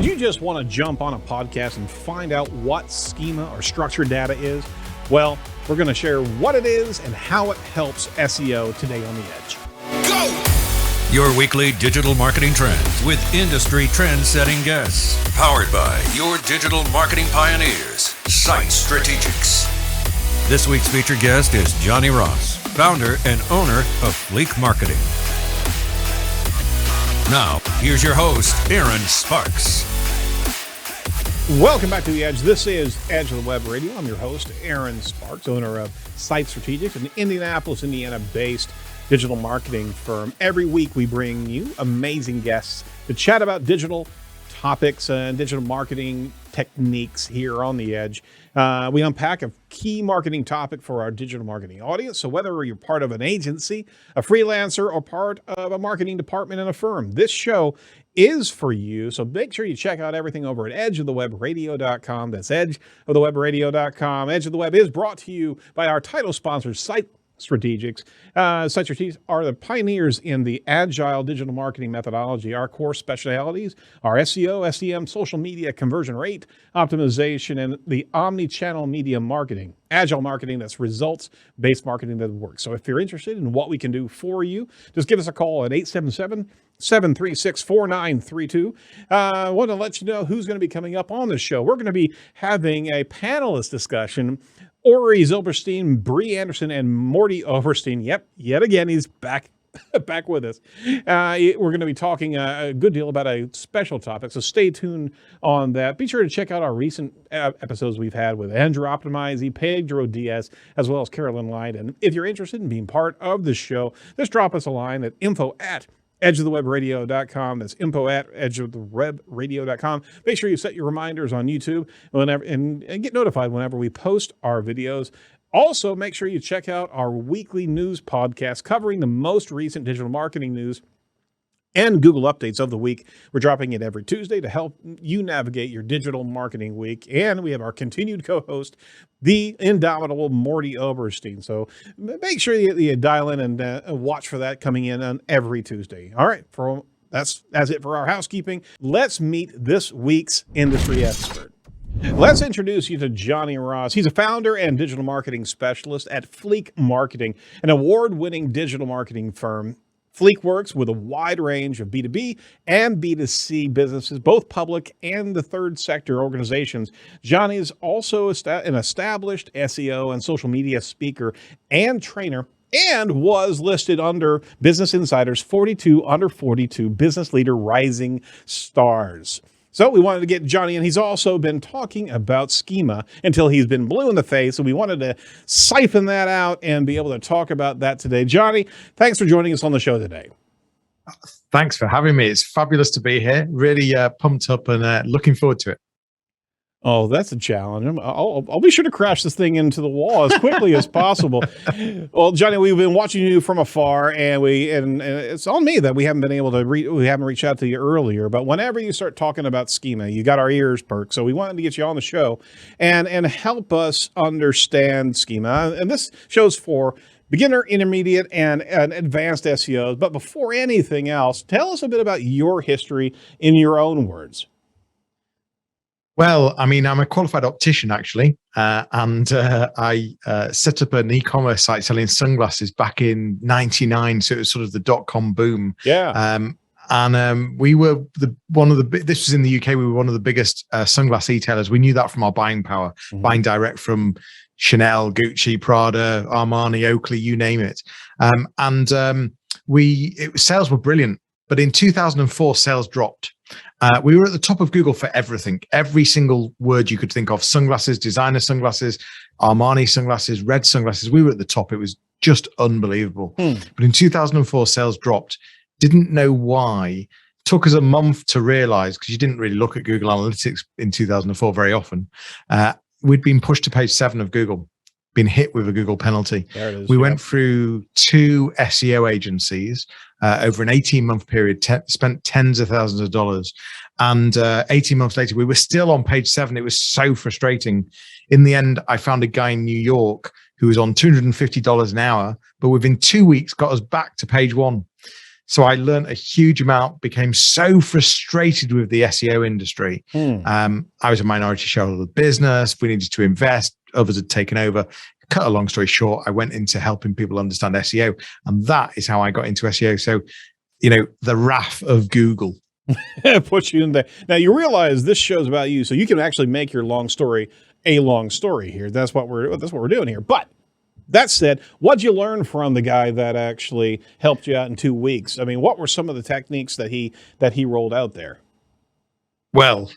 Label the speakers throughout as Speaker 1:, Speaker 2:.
Speaker 1: Did you just want to jump on a podcast and find out what schema or structured data is? Well, we're going to share what it is and how it helps SEO today on The Edge.
Speaker 2: Go! Your weekly digital marketing trends with industry trend-setting guests. Powered by your digital marketing pioneers, Site Strategics. This week's featured guest is Jonny Ross, founder and owner of Fleek Marketing. Now, here's your host, Aaron Sparks.
Speaker 1: Welcome back to The Edge. This is Edge of the Web Radio. I'm your host, Aaron Sparks, owner of Site Strategics, an Indianapolis, Indiana-based digital marketing firm. Every week we bring you amazing guests to chat about digital topics and digital marketing techniques here on The Edge. We unpack a key marketing topic for our digital marketing audience. So whether you're part of an agency, a freelancer, or part of a marketing department in a firm, this show is for you. So make sure you check out everything over at edgeofthewebradio.com. That's edgeofthewebradio.com. Edge of the Web is brought to you by our title sponsor, Site Strategics. Site Strategics are the pioneers in the agile digital marketing methodology. Our core specialties are SEO, SEM, social media, conversion rate optimization, and the omni-channel media marketing. Agile marketing, that's results-based marketing that works. So if you're interested in what we can do for you, just give us a call at 877-736-4932. I want to let you know who's going to be coming up on the show. We're going to be having a panelist discussion. Ori Zilberstein, Bree Anderson, and Morty Overstein. Yep, yet again, he's back with us. We're going to be talking a good deal about a special topic, so stay tuned on that. Be sure to check out our recent episodes we've had with Andrew Optimize, Pedro Diaz, as well as Carolyn Light. And if you're interested in being part of the show, just drop us a line at info@edgeofthewebradio.com. That's info@edgeofthewebradio.com. Make sure you set your reminders on YouTube whenever and get notified whenever we post our videos. Also, make sure you check out our weekly news podcast covering the most recent digital marketing news and Google updates of the week. We're dropping it every Tuesday to help you navigate your digital marketing week. And we have our continued co-host, the indomitable Morty Oberstein. So make sure you dial in and watch for that coming in on every Tuesday. All right, that's it for our housekeeping. Let's meet this week's industry expert. Let's introduce you to Jonny Ross. He's a founder and digital marketing specialist at Fleek Marketing, an award-winning digital marketing firm. Fleek works with a wide range of B2B and B2C businesses, both public and the third sector organizations. Jonny is also an established SEO and social media speaker and trainer, and was listed under Business Insider's 42 Under 42 Business Leader Rising Stars. So we wanted to get Jonny, and he's also been talking about schema until he's been blue in the face, and we wanted to siphon that out and be able to talk about that today. Jonny, thanks for joining us on the show today.
Speaker 3: Thanks for having me. It's fabulous to be here. Really pumped up and looking forward to it.
Speaker 1: Oh, that's a challenge. I'll be sure to crash this thing into the wall as quickly as possible. Well, Jonny, we've been watching you from afar, and it's on me that we haven't been able to we haven't reached out to you earlier. But whenever you start talking about schema, you got our ears perked. So we wanted to get you on the show and help us understand schema. And this show's for beginner, intermediate, and advanced SEOs. But before anything else, tell us a bit about your history in your own words.
Speaker 3: Well, I mean, I'm a qualified optician, actually, and I set up an e-commerce site selling sunglasses back in '99. So it was sort of the dot-com boom.
Speaker 1: Yeah.
Speaker 3: We were this was in the UK, we were one of the biggest sunglass retailers. We knew that from our buying power, buying direct from Chanel, Gucci, Prada, Armani, Oakley, you name it. Sales were brilliant. But in 2004, sales dropped. We were at the top of Google for everything, every single word you could think of: sunglasses, designer sunglasses, Armani sunglasses, red sunglasses. We were at the top. It was just unbelievable. But in 2004, sales dropped. Didn't know why. Took us a month to realize, because you didn't really look at Google Analytics in 2004 very often. We'd been pushed to page 7 of Google, been hit with a Google penalty.
Speaker 1: There it is.
Speaker 3: We went through 2 SEO agencies over an 18-month period, spent tens of thousands of dollars. And 18 months later, we were still on page 7. It was so frustrating. In the end, I found a guy in New York who was on $250 an hour, but within 2 weeks got us back to page 1. So I learned a huge amount, became so frustrated with the SEO industry. I was a minority shareholder of the business. We needed to invest. Others had taken over. Cut a long story short, I went into helping people understand SEO. And that is how I got into SEO. So, the wrath of Google.
Speaker 1: Puts you in there. Now you realize this show's about you, so you can actually make your long story a long story here. That's what we're doing here. But that said, what'd you learn from the guy that actually helped you out in 2 weeks? I mean, what were some of the techniques that he rolled out there?
Speaker 3: Well,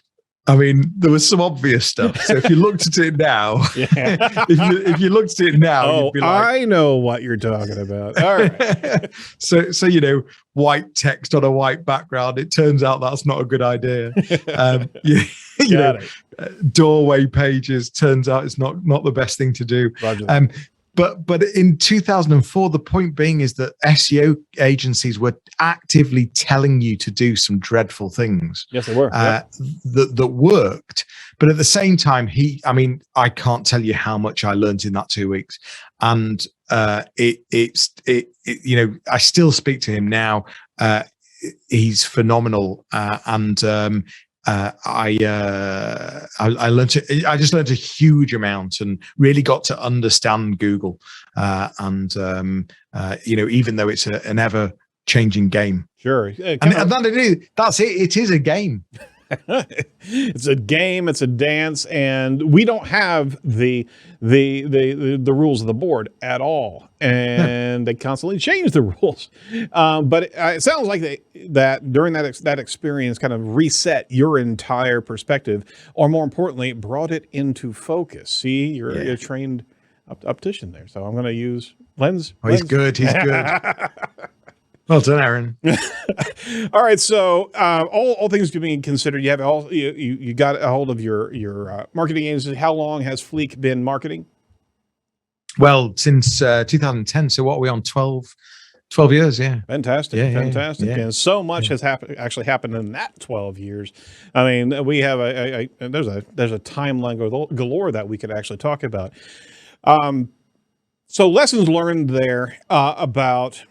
Speaker 3: I mean, there was some obvious stuff. So if you looked at it now, if you looked at it now, you'd be like,
Speaker 1: I know what you're talking about. All right.
Speaker 3: so white text on a white background. It turns out that's not a good idea. Doorway pages. Turns out it's not the best thing to do. But in 2004, the point being is that SEO agencies were actively telling you to do some dreadful things.
Speaker 1: Yes, they were.
Speaker 3: That worked. But at the same time, I can't tell you how much I learned in that 2 weeks. And I still speak to him now. He's phenomenal. I just learned a huge amount and really got to understand Google. Even though it's an ever changing game.
Speaker 1: Sure.
Speaker 3: That's it. It is a game.
Speaker 1: It's a game, it's a dance, and we don't have the rules of the board at all, and they constantly change the rules. But it sounds like that during that experience kind of reset your entire perspective, or more importantly, brought it into focus. See, you're a trained optician there, so I'm going to use Lens.
Speaker 3: He's good. He's good. Well done, Aaron.
Speaker 1: All right, so all things being considered, you got a hold of your marketing agency. How long has Fleek been marketing?
Speaker 3: Well, since 2010. So what are we on? 12 years, yeah.
Speaker 1: Fantastic.
Speaker 3: Yeah.
Speaker 1: And so much has actually happened in that 12 years. I mean, we have there's a timeline galore that we could actually talk about. So lessons learned there about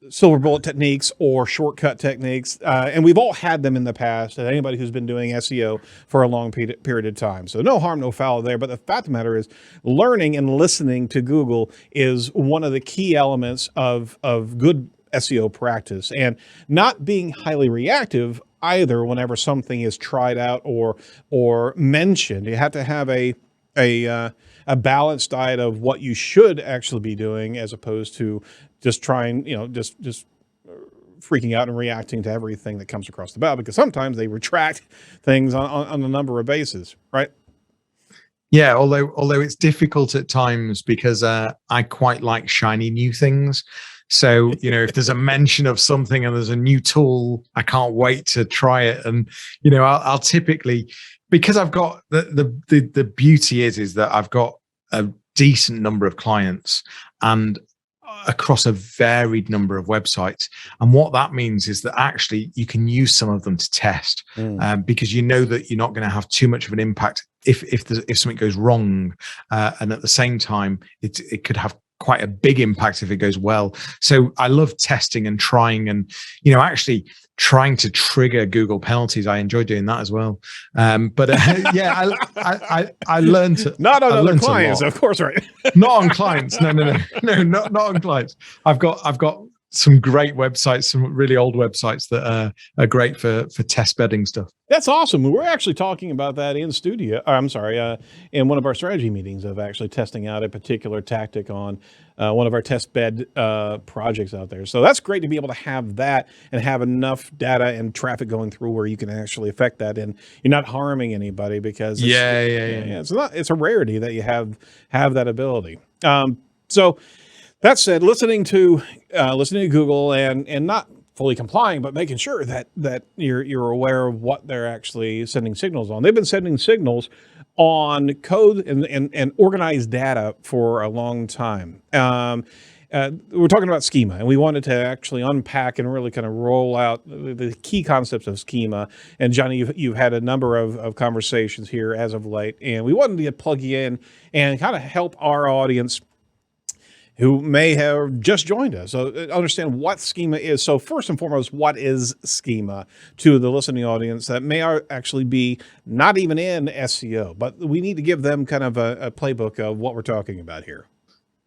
Speaker 1: silver bullet techniques or shortcut techniques. And we've all had them in the past, and anybody who's been doing SEO for a long period of time. So no harm, no foul there. But the fact of the matter is, learning and listening to Google is one of the key elements of good SEO practice, and not being highly reactive either whenever something is tried out or mentioned. You have to have a balanced diet of what you should actually be doing, as opposed to just trying, just freaking out and reacting to everything that comes across the bow, because sometimes they retract things on a number of bases, right?
Speaker 3: Yeah, although it's difficult at times, because I quite like shiny new things. So, if there's a mention of something and there's a new tool, I can't wait to try it. And, I'll typically, because I've got the beauty is that I've got a decent number of clients and across a varied number of websites. And what that means is that actually you can use some of them to test, because you know that you're not going to have too much of an impact if something goes wrong. And at the same time, it could have quite a big impact if it goes well. So I love testing and trying, and actually trying to trigger Google penalties. I enjoy doing that as well. But I learned to,
Speaker 1: not on other clients, of course, right?
Speaker 3: Not on clients. No, not on clients. I've got some great websites, some really old websites that are great for test bedding stuff.
Speaker 1: That's awesome. We're actually talking about that in studio. In one of our strategy meetings, of actually testing out a particular tactic on one of our test bed projects out there. So that's great to be able to have that and have enough data and traffic going through where you can actually affect that, and you're not harming anybody, because it's a rarity that you have that ability. So that said, listening to Google and not fully complying, but making sure that you're aware of what they're actually sending signals on. They've been sending signals on code and organized data for a long time. We're talking about Schema, and we wanted to actually unpack and really kind of roll out the key concepts of Schema. And Johnny, you've had a number of conversations here as of late, and we wanted to plug you in and kind of help our audience who may have just joined us. So understand what Schema is. So first and foremost, what is Schema to the listening audience that may actually be not even in SEO, but we need to give them kind of a playbook of what we're talking about here.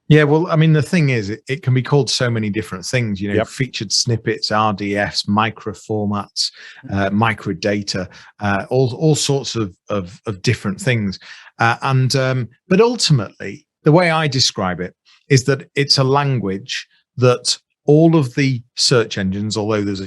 Speaker 3: Yeah, well, I mean, the thing is, it can be called so many different things,
Speaker 1: Yep.
Speaker 3: featured snippets, RDFs, micro formats, micro data, all sorts of different things. But ultimately, the way I describe it is that it's a language that all of the search engines, although there's,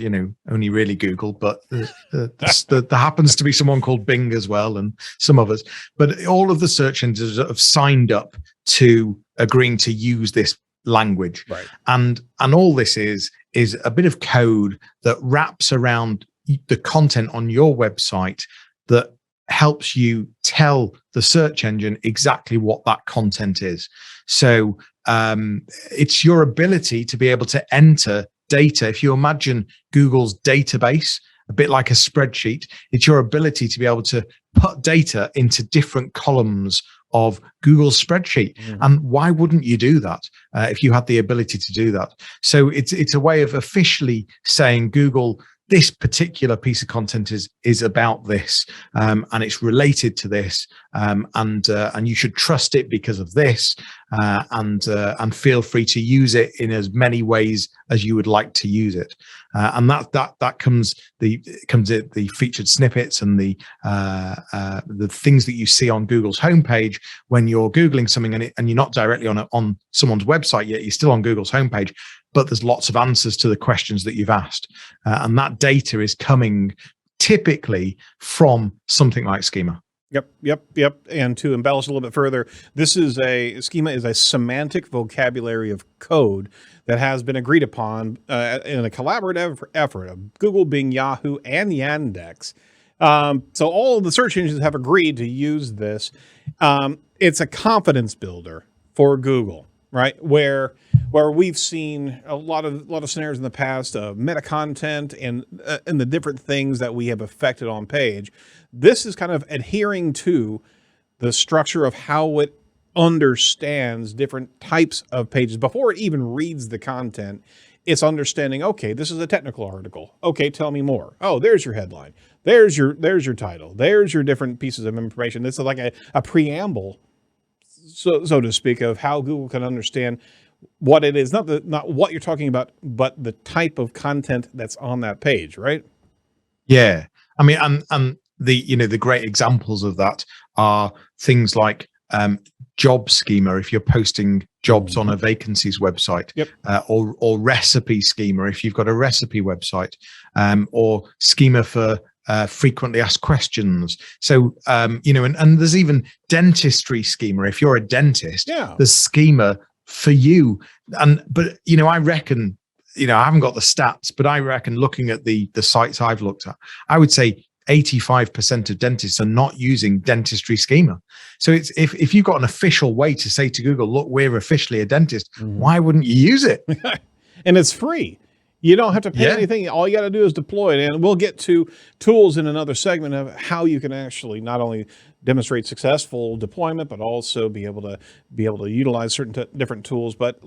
Speaker 3: only really Google, but there happens to be someone called Bing as well, and some others, but all of the search engines have signed up to agreeing to use this language.
Speaker 1: Right.
Speaker 3: And all this is a bit of code that wraps around the content on your website that helps you tell the search engine exactly what that content is. So it's your ability to be able to enter data. If you imagine Google's database, a bit like a spreadsheet, it's your ability to be able to put data into different columns of Google's spreadsheet. And why wouldn't you do that if you had the ability to do that? So it's a way of officially saying, Google, this particular piece of content is about this, and it's related to this, and you should trust it because of this, and feel free to use it in as many ways as you would like to use it. And that comes the featured snippets and the things that you see on Google's homepage when you're Googling something and you're not directly on someone's website yet. You're still on Google's homepage, but there's lots of answers to the questions that you've asked, and that data is coming typically from something like Schema.
Speaker 1: Yep. And to embellish a little bit further, Schema is a semantic vocabulary of code that has been agreed upon in a collaborative effort of Google, Bing, Yahoo, and Yandex. So all of the search engines have agreed to use this. It's a confidence builder for Google, right? Where we've seen a lot of scenarios in the past of meta content and the different things that we have affected on page. This is kind of adhering to the structure of how it understands different types of pages before it even reads the content. It's understanding, okay, this is a technical article. Okay, tell me more. Oh, there's your headline. There's your title. There's your different pieces of information. This is like a preamble, so to speak, of how Google can understand what it is, not what you're talking about, but the type of content that's on that page, right?
Speaker 3: Yeah, I mean, and the great examples of that are things like job schema if you're posting jobs on a vacancies website.
Speaker 1: Yep.
Speaker 3: Or recipe schema if you've got a recipe website, or schema for frequently asked questions. So and there's even dentistry schema if you're a dentist.
Speaker 1: Yeah.
Speaker 3: There's schema for you. But I reckon, I haven't got the stats, but I reckon, looking at the sites I've looked at, I would say 85% of dentists are not using dentistry schema. So it's if you've got an official way to say to Google, look, we're officially a dentist, why wouldn't you use it?
Speaker 1: And it's free. You don't have to pay anything. All you got to do is deploy it. And we'll get to tools in another segment of how you can actually not only demonstrate successful deployment, but also be able to utilize certain different tools. But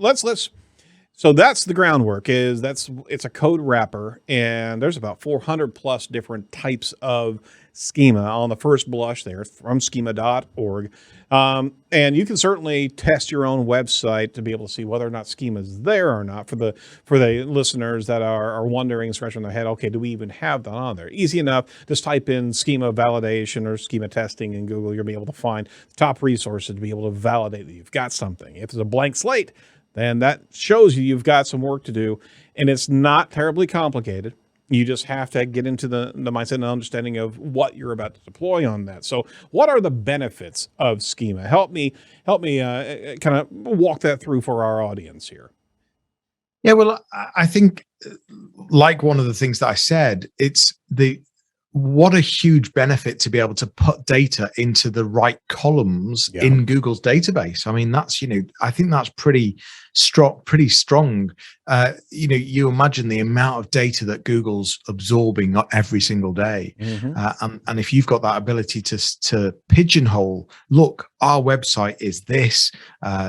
Speaker 1: so that's the groundwork. It's a code wrapper, and there's about 400 plus different types of schema on the first blush there from schema.org. And you can certainly test your own website to be able to see whether or not schema is there or not for the listeners that are wondering, scratching their head, okay, do we even have that on there? Easy enough. Just type in schema validation or schema testing in Google. You'll be able to find the top resources to be able to validate that you've got something. If it's a blank slate, then that shows you've got some work to do, and it's not terribly complicated. You just have to get into the mindset and understanding of what you're about to deploy on that. So what are the benefits of Schema? Help me kind of walk that through for our audience here.
Speaker 3: Yeah, well, I think, like one of the things that I said, it's what a huge benefit to be able to put data into the right columns in Google's database. I mean, that's, I think that's pretty strong. You imagine the amount of data that Google's absorbing not every single day. And if you've got that ability to pigeonhole, look, our website is this,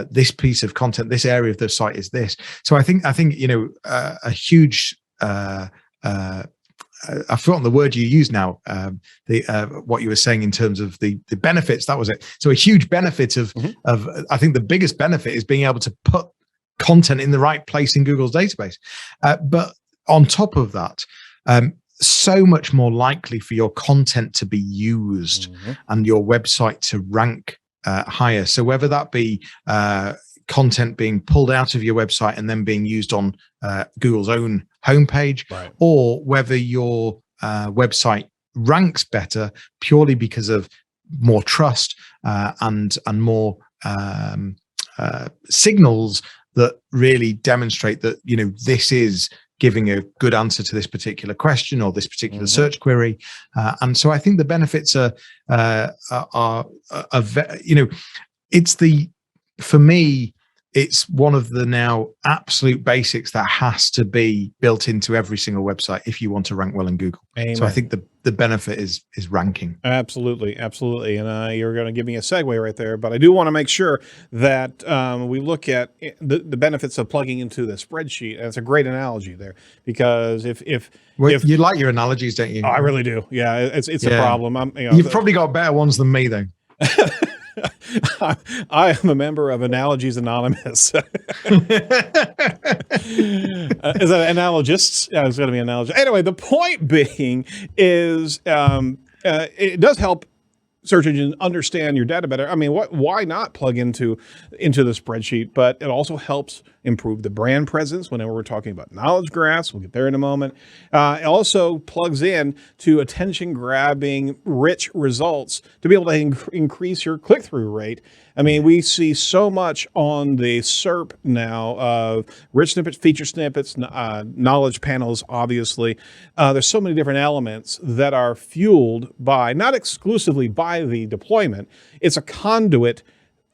Speaker 3: this piece of content, this area of the site is this. So I think, a huge, I've forgotten the word you use now. What you were saying in terms of the benefits, that was it. So a huge benefit of I think the biggest benefit is being able to put content in the right place in Google's database. But on top of that, so much more likely for your content to be used and your website to rank higher. So whether that be content being pulled out of your website and then being used on Google's own homepage, or whether your website ranks better purely because of more trust and more signals that really demonstrate that this is giving a good answer to this particular question or this particular search query. And so I think the benefits are for me, it's one of the now absolute basics that has to be built into every single website if you want to rank well in Google. Amen. So I think the benefit is ranking.
Speaker 1: Absolutely. And you're going to give me a segue right there, but I do want to make sure that we look at the benefits of plugging into the spreadsheet. And it's a great analogy there, because if
Speaker 3: you like your analogies, don't you?
Speaker 1: Oh, I really do. Yeah, it's a problem.
Speaker 3: You've probably got better ones than me, though.
Speaker 1: I am a member of Analogies Anonymous. Is that analogists? Yeah, it's going to be analogy. Anyway, the point being is it does help search engine understand your data better. I mean, why not plug into the spreadsheet? But it also helps improve the brand presence whenever we're talking about knowledge graphs. We'll get there in a moment. It also plugs in to attention-grabbing, rich results to be able to increase your click-through rate. I mean, we see so much on the SERP now of rich snippets, feature snippets, knowledge panels, obviously. There's so many different elements that are fueled by, not exclusively by the deployment, it's a conduit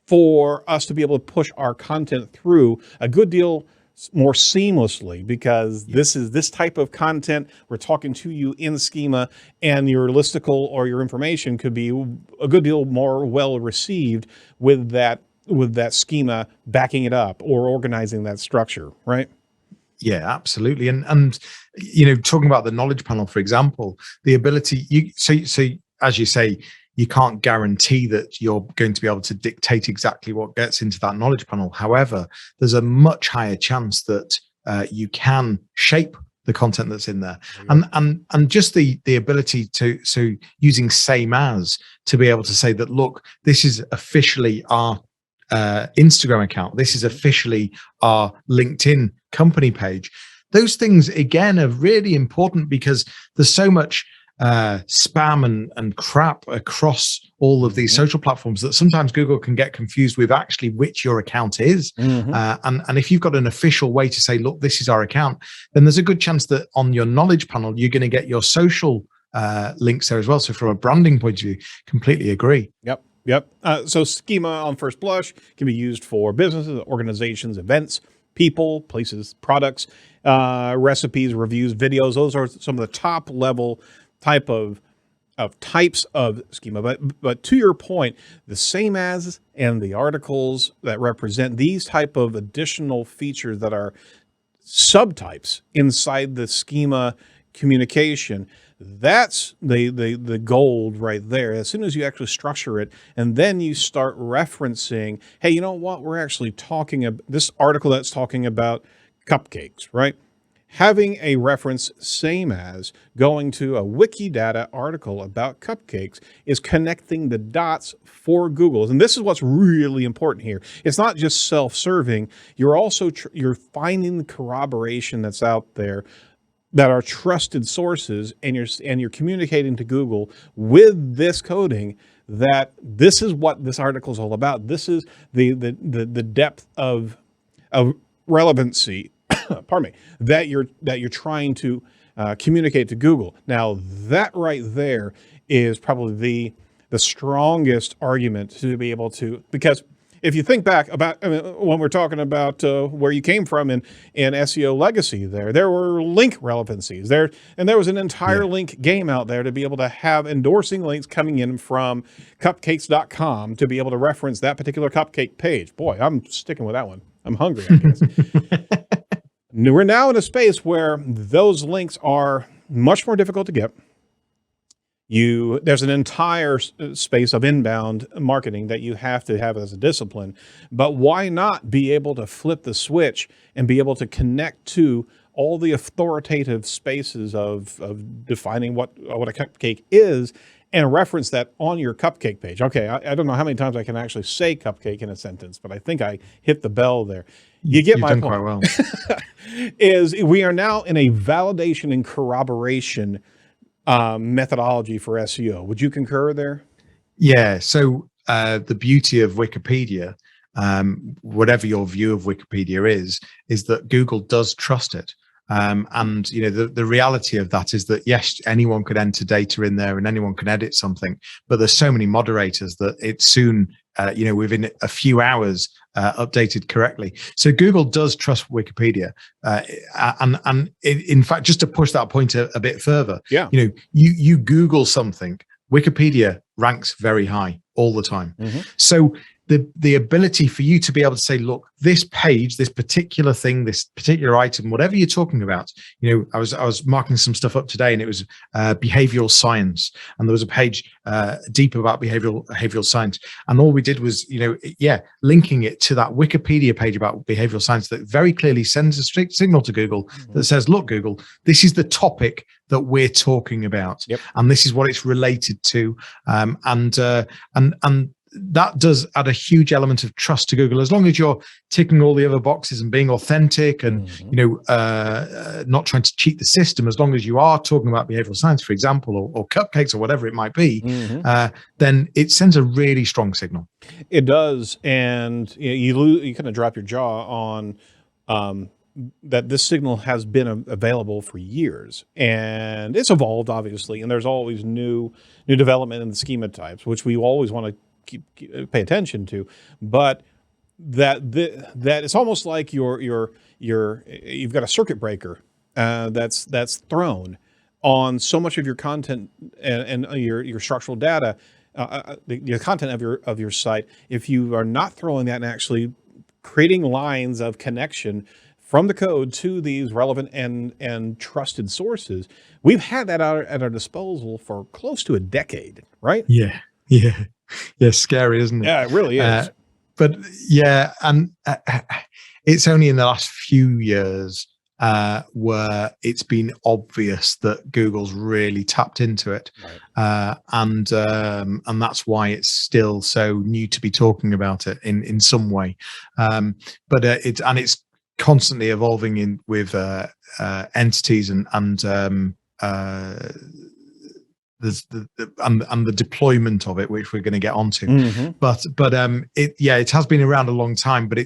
Speaker 1: for us to be able to push our content through a good deal more seamlessly, because this type of content, we're talking to you in Schema, and your listicle or your information could be a good deal more well received with that schema backing it up or organizing that structure, right?
Speaker 3: Yeah, absolutely. And talking about the knowledge panel, for example, the ability so as you say, you can't guarantee that you're going to be able to dictate exactly what gets into that knowledge panel. However, there's a much higher chance that you can shape the content that's in there. And just the ability to using same as to be able to say that, look, this is officially our Instagram account. This is officially our LinkedIn company page. Those things, again, are really important because there's so much spam and crap across all of these social platforms that sometimes Google can get confused with actually which your account is. And if you've got an official way to say, look, this is our account, then there's a good chance that on your knowledge panel, you're going to get your social links there as well. So from a branding point of view, completely agree.
Speaker 1: Yep. So Schema on first blush can be used for businesses, organizations, events, people, places, products, recipes, reviews, videos. Those are some of the top level types of schema, but to your point, the same as and the articles that represent these type of additional features that are subtypes inside the schema communication, that's the gold right there. As soon as you actually structure it, and then you start referencing, hey, you know what, we're actually talking about this article that's talking about cupcakes, right? Having a reference same as going to a Wikidata article about cupcakes is connecting the dots for Google. And this is what's really important here. It's not just self-serving. You're also you're finding the corroboration that's out there that are trusted sources, and you're communicating to Google with this coding that this is what this article is all about. This is the depth of relevancy. Pardon me, that you're trying to communicate to Google. Now, that right there is probably the strongest argument to be able to, because if you think back about when we're talking about where you came from in SEO legacy, there were link relevancies there, and there was an entire link game out there to be able to have endorsing links coming in from cupcakes.com to be able to reference that particular cupcake page. Boy, I'm sticking with that one. I'm hungry, I guess. We're now in a space where those links are much more difficult to get. There's an entire space of inbound marketing that you have to have as a discipline, but why not be able to flip the switch and be able to connect to all the authoritative spaces of defining what a cupcake is and reference that on your cupcake page? Okay, I don't know how many times I can actually say cupcake in a sentence, but I think I hit the bell there. You get my point.
Speaker 3: Quite well.
Speaker 1: Is we are now in a validation and corroboration methodology for SEO. Would you concur there?
Speaker 3: Yeah. So the beauty of Wikipedia, whatever your view of Wikipedia is that Google does trust it. And the reality of that is that yes, anyone could enter data in there and anyone can edit something, but there's so many moderators that it's soon, within a few hours, updated correctly. So Google does trust Wikipedia, and in fact, just to push that point a bit further, you Google something, Wikipedia ranks very high all the time. Mm-hmm. So the ability for you to be able to say, look, this page, this particular thing, this particular item, whatever you're talking about, I was marking some stuff up today, and it was behavioral science, and there was a page deep about behavioral science, and all we did was linking it to that Wikipedia page about behavioral science that very clearly sends a strict signal to Google that says, look, Google, this is the topic that we're talking about, and this is what it's related to, and that does add a huge element of trust to Google, as long as you're ticking all the other boxes and being authentic and not trying to cheat the system. As long as you are talking about behavioral science, for example, or cupcakes or whatever it might be, then it sends a really strong signal.
Speaker 1: It does, and you kind of drop your jaw on that this signal has been available for years, and it's evolved obviously, and there's always new development in the schema types, which we always want to pay attention to, but that it's almost like you've got a circuit breaker that's thrown on so much of your content and your structural data, the content of your site. If you are not throwing that and actually creating lines of connection from the code to these relevant and trusted sources, we've had that at our disposal for close to a decade, right?
Speaker 3: Yeah. Scary, isn't it?
Speaker 1: Yeah, it really is.
Speaker 3: But yeah, and it's only in the last few years where it's been obvious that Google's really tapped into it, right. And that's why it's still so new to be talking about it in some way. But it's constantly evolving with entities and the deployment of it, which we're going to get onto. Mm-hmm. But it has been around a long time. But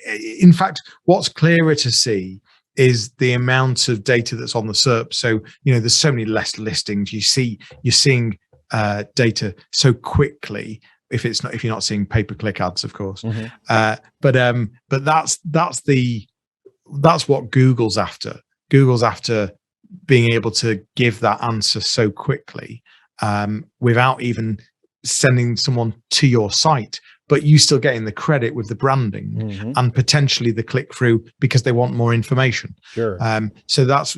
Speaker 3: in fact, what's clearer to see is the amount of data that's on the SERP. So there's so many less listings. You're seeing data so quickly. If you're not seeing pay-per-click ads, of course. Mm-hmm. But that's what Google's after. Google's after being able to give that answer so quickly, without even sending someone to your site, but you still getting the credit with the branding and potentially the click through because they want more information.
Speaker 1: Sure.
Speaker 3: So that's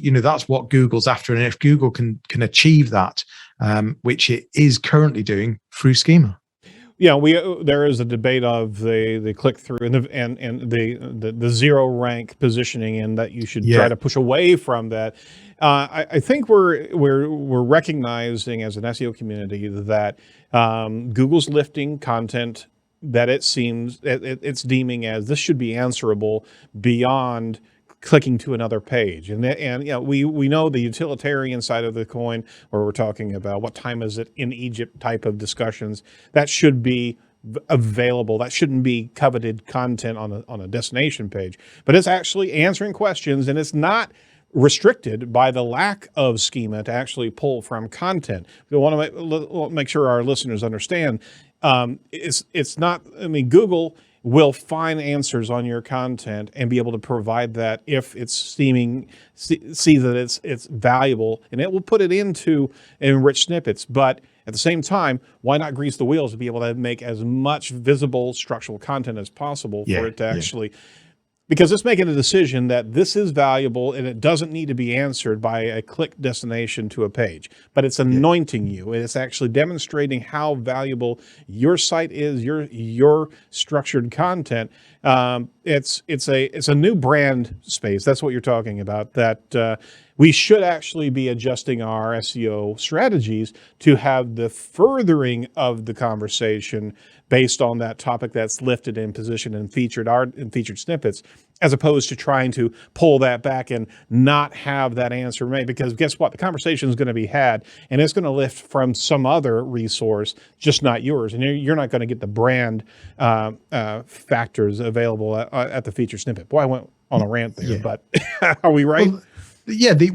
Speaker 3: what Google's after, and if Google can achieve that, which it is currently doing through Schema.
Speaker 1: Yeah, there is a debate of the click through and the zero rank positioning, and that you should try to push away from that. I think we're recognizing as an SEO community that Google's lifting content that it seems it's deeming as this should be answerable beyond clicking to another page. And we know the utilitarian side of the coin, where we're talking about what time is it in Egypt type of discussions, that should be available. That shouldn't be coveted content on a destination page, but it's actually answering questions, and it's not restricted by the lack of schema to actually pull from content. We want to make sure our listeners understand. It's not, I mean, Google will find answers on your content and be able to provide that if it's see that it's valuable, and it will put it into enriched snippets. But at the same time, why not grease the wheels to be able to make as much visible structural content as possible for it to actually, because it's making a decision that this is valuable and it doesn't need to be answered by a click destination to a page, but it's anointing you, and it's actually demonstrating how valuable your site is, your structured content. It's a new brand space. That's what you're talking about, that we should actually be adjusting our SEO strategies to have the furthering of the conversation based on that topic that's lifted in position and featured snippets, as opposed to trying to pull that back and not have that answer made. Because guess what? The conversation is going to be had, and it's going to lift from some other resource, just not yours. And you're not going to get the brand factors available at the featured snippet. Boy, I went on a rant there, but are we right?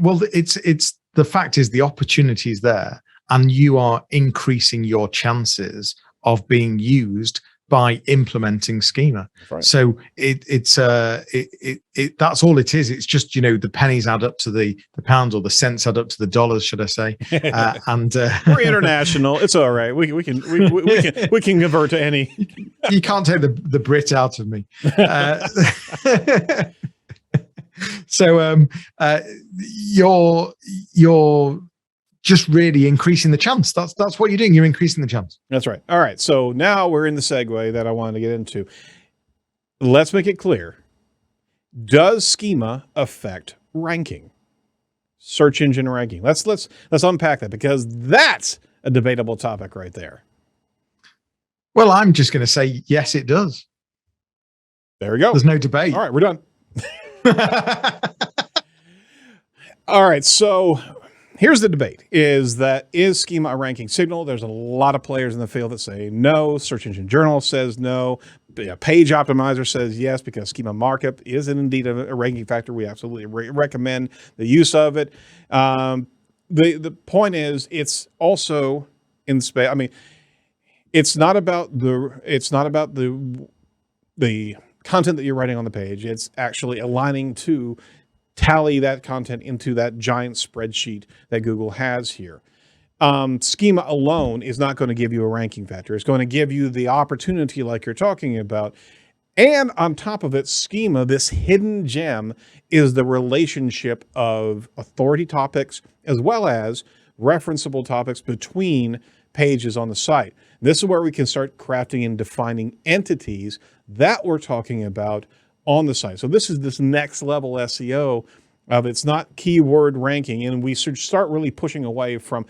Speaker 3: Well, it's the fact is the opportunity is there, and you are increasing your chances of being used by implementing schema.
Speaker 1: Right.
Speaker 3: So it's that's all it is. It's just, the pennies add up to the pounds, or the cents add up to the dollars, should I say? And
Speaker 1: we're international. It's all right. We can convert to any.
Speaker 3: You can't take the Brit out of me. So you're just really increasing the chance. That's what you're doing. You're increasing the chance.
Speaker 1: That's right. All right. So now we're in the segue that I wanted to get into. Let's make it clear. Does schema affect ranking? Search engine ranking. Let's unpack that, because that's a debatable topic right there.
Speaker 3: Well, I'm just going to say yes, it does.
Speaker 1: There we go.
Speaker 3: There's no debate.
Speaker 1: All right, we're done. All right, so here's the debate. Is schema a ranking signal? There's a lot of players in the field that say no. Search Engine Journal says no. Page Optimizer says yes, because schema markup is indeed a ranking factor. We absolutely recommend the use of it. The point is, it's also in space. I mean, it's not about the content that you're writing on the page. It's actually aligning to tally that content into that giant spreadsheet that Google has here. Schema alone is not going to give you a ranking factor. It's going to give you the opportunity, like you're talking about. And on top of it, schema, this hidden gem, is the relationship of authority topics as well as referenceable topics between pages on the site. This is where we can start crafting and defining entities that we're talking about on the site. So this is this next level SEO of, it's not keyword ranking, and we should start really pushing away from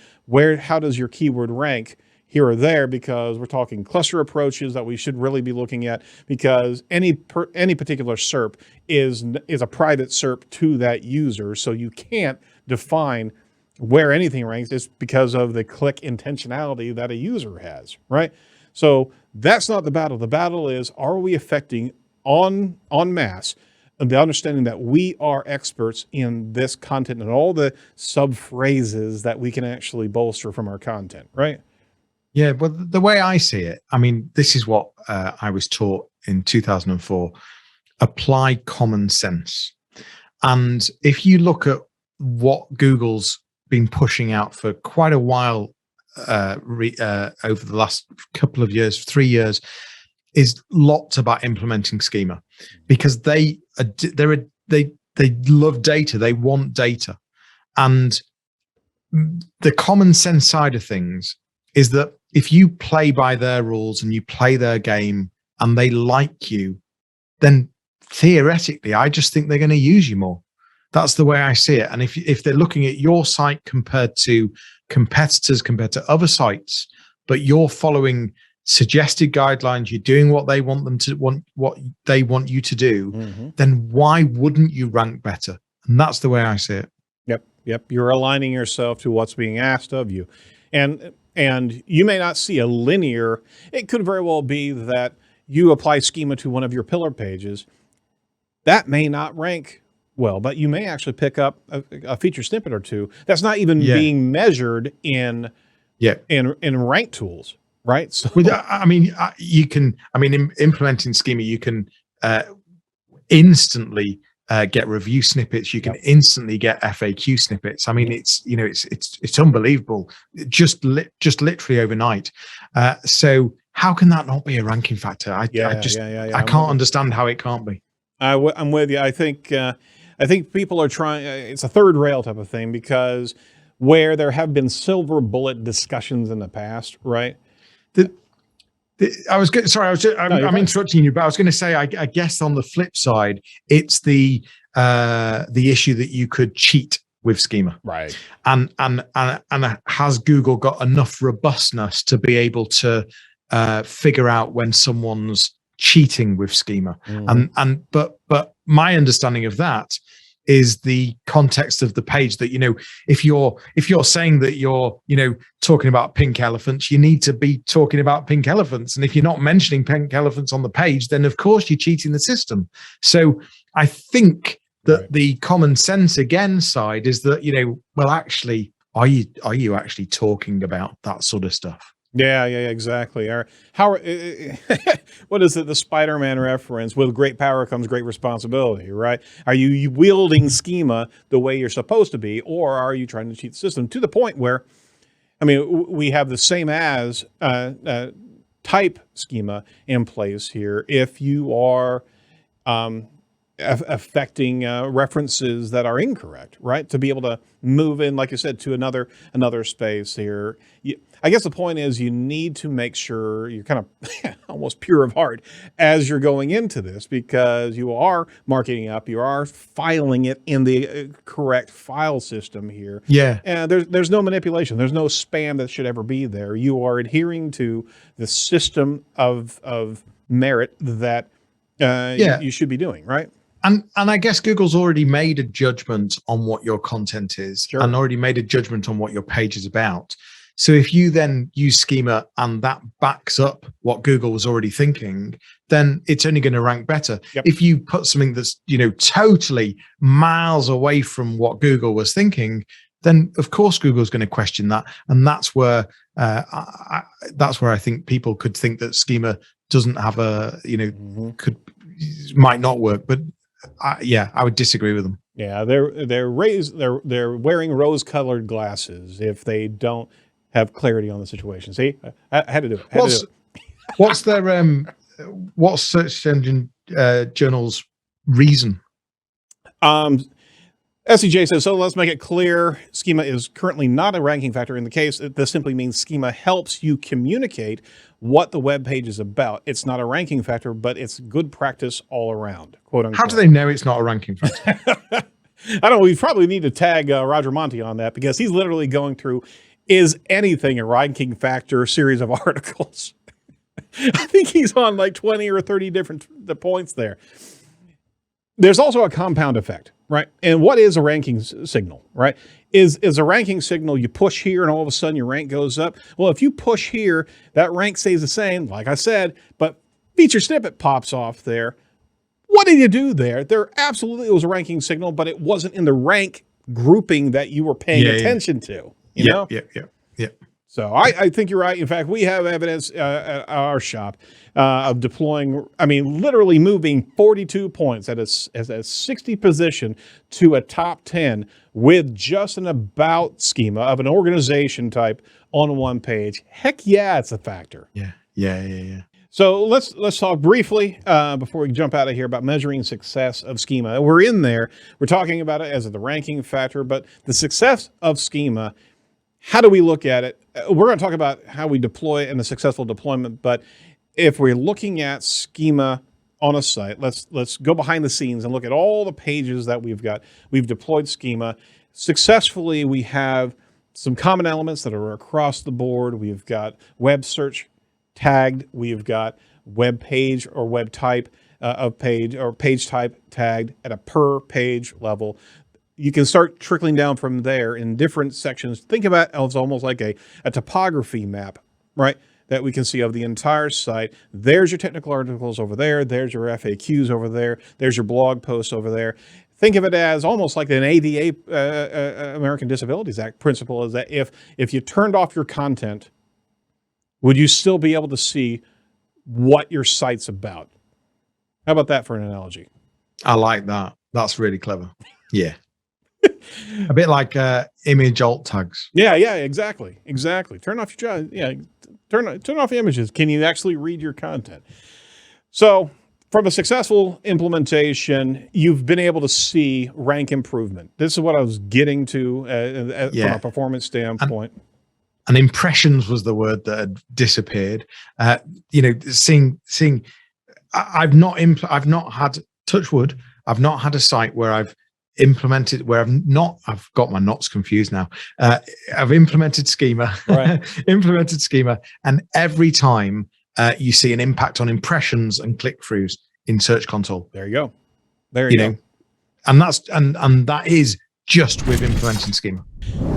Speaker 1: how does your keyword rank here or there, because we're talking cluster approaches that we should really be looking at, because any particular SERP is a private SERP to that user, so you can't define where anything ranks just because of the click intentionality that a user has, right? So that's not the battle. The battle is, are we affecting en masse the understanding that we are experts in this content and all the sub phrases that we can actually bolster from our content, right?
Speaker 3: Yeah, well, the way I see it, I mean, this is what I was taught in 2004, apply common sense. And if you look at what Google's been pushing out for quite a while over the last couple of years, 3 years, is lots about implementing schema, because they love data. They want data. And the common sense side of things is that if you play by their rules and you play their game and they like you, then theoretically, I just think they're going to use you more. That's the way I see it. And if they're looking at your site compared to competitors, compared to other sites, but you're following suggested guidelines, you're doing what they want you to do, then why wouldn't you rank better? And that's the way I see it.
Speaker 1: Yep. You're aligning yourself to what's being asked of you. And you may not see a linear, it could very well be that you apply schema to one of your pillar pages. That may not rank well, but you may actually pick up a feature snippet or two that's not even
Speaker 3: Yeah.
Speaker 1: being measured in rank tools, right? So
Speaker 3: I mean, you can. I mean, implementing Schema, you can instantly get review snippets. You can instantly get FAQ snippets. I mean, it's unbelievable. Just literally overnight. So how can that not be a ranking factor? I can't understand how it can't be.
Speaker 1: I'm with you. I think people are trying. It's a third rail type of thing, because where there have been silver bullet discussions in the past, right?
Speaker 3: I was good. Sorry, I'm interrupting you, but I was going to say, I guess on the flip side, it's the issue that you could cheat with Schema,
Speaker 1: right?
Speaker 3: And has Google got enough robustness to be able to figure out when someone's cheating with Schema? But my understanding of that is the context of the page, that, if you're saying that you're, talking about pink elephants, you need to be talking about pink elephants. And if you're not mentioning pink elephants on the page, then of course you're cheating the system. So I think that the common sense again side is that, well, actually, are you actually talking about that sort of stuff?
Speaker 1: Yeah, exactly. What is it? The Spider-Man reference: with great power comes great responsibility, right? Are you wielding Schema the way you're supposed to be, or are you trying to cheat the system to the point where, I mean, we have the same as type schema in place here. If you are affecting references that are incorrect, right? To be able to move in, like you said, to another space here. I guess the point is, you need to make sure you're kind of almost pure of heart as you're going into this, because you are marking up, you are filing it in the correct file system here.
Speaker 3: Yeah.
Speaker 1: And there's no manipulation. There's no spam that should ever be there. You are adhering to the system of merit that you should be doing, right?
Speaker 3: And I guess Google's already made a judgment on what your content is, and already made a judgment on what your page is about. So if you then use Schema and that backs up what Google was already thinking, then it's only going to rank better. If you put something that's, totally miles away from what Google was thinking, then of course Google's going to question that. And that's where I think people could think that Schema doesn't have might not work. But I would disagree with them.
Speaker 1: Yeah, they're wearing rose-colored glasses if they don't have clarity on the situation. See, I had to do it.
Speaker 3: What's their what's search engine journal's reason?
Speaker 1: SEJ says, so let's make it clear. Schema is currently not a ranking factor in the case. This simply means Schema helps you communicate what the web page is about. It's not a ranking factor, but it's good practice all around, quote unquote.
Speaker 3: How do they know it's not a ranking factor?
Speaker 1: I don't know. We probably need to tag Roger Monti on that, because he's literally going through, is anything a ranking factor series of articles. I think he's on like 20 or 30 different points there. There's also a compound effect, right? And what is a ranking signal, right? Is a ranking signal, you push here and all of a sudden your rank goes up. Well, if you push here, that rank stays the same, like I said, but feature snippet pops off there. What did you do there? There absolutely was a ranking signal, but it wasn't in the rank grouping that you were paying attention to. You know?
Speaker 3: Yeah.
Speaker 1: So I think you're right. In fact, we have evidence at our shop of deploying, literally moving 42 points at a 60 position to a top 10 with just an about schema of an organization type on one page. Heck yeah, it's a factor.
Speaker 3: Yeah.
Speaker 1: So let's talk briefly before we jump out of here about measuring success of Schema. We're in there. We're talking about it as the ranking factor, but the success of Schema, how do we look at it? We're going to talk about how we deploy and the successful deployment, but if we're looking at Schema on a site, let's go behind the scenes and look at all the pages that we've got. We've deployed Schema successfully. We have some common elements that are across the board. We've got web search tagged. We've got web page or web type of page or page type tagged at a per page level. You can start trickling down from there in different sections. Think about it as almost like a topography map, right? That we can see of the entire site. There's your technical articles over there. There's your FAQs over there. There's your blog posts over there. think of it as almost like an ADA, American Disabilities Act principle, is that if you turned off your content, would you still be able to see what your site's about? How about that for an analogy?
Speaker 3: I like that. That's really clever. Yeah. A bit like image alt tags.
Speaker 1: Yeah, exactly. Turn off your turn off the images. Can you actually read your content? So, from a successful implementation, you've been able to see rank improvement. This is what I was getting to from a performance standpoint.
Speaker 3: And impressions was the word that had disappeared. Seeing. I've not had, touch wood, I've not had a site where I've implemented, I've got my knots confused now. I've implemented Schema,
Speaker 1: right.
Speaker 3: implemented Schema, and every time you see an impact on impressions and click-throughs in Search Console.
Speaker 1: There you go. There you go.
Speaker 3: And that is just with implementing Schema.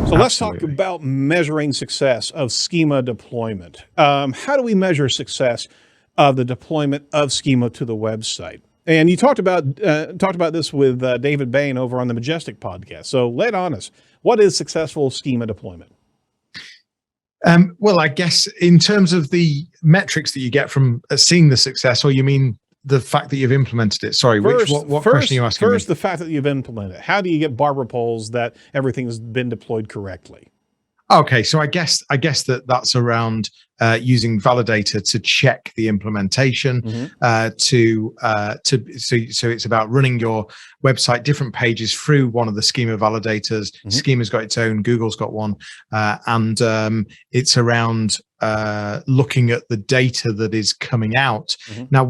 Speaker 1: So let's talk about measuring success of Schema deployment. How do we measure success of the deployment of Schema to the website? And you talked about this with David Bain over on the Majestic podcast. So lay it on us. What is successful Schema deployment?
Speaker 3: Well, I guess in terms of the metrics that you get from seeing the success, or you mean the fact that you've implemented it? Sorry, what question are you asking
Speaker 1: First,
Speaker 3: me?
Speaker 1: the fact that you've implemented it. How do you get Barbara polls that everything has been deployed correctly?
Speaker 3: Okay, so I guess that's around using Validator to check the implementation. So it's about running your website, different pages through one of the Schema validators. Schema's got its own, Google's got one, and it's around looking at the data that is coming out. Now,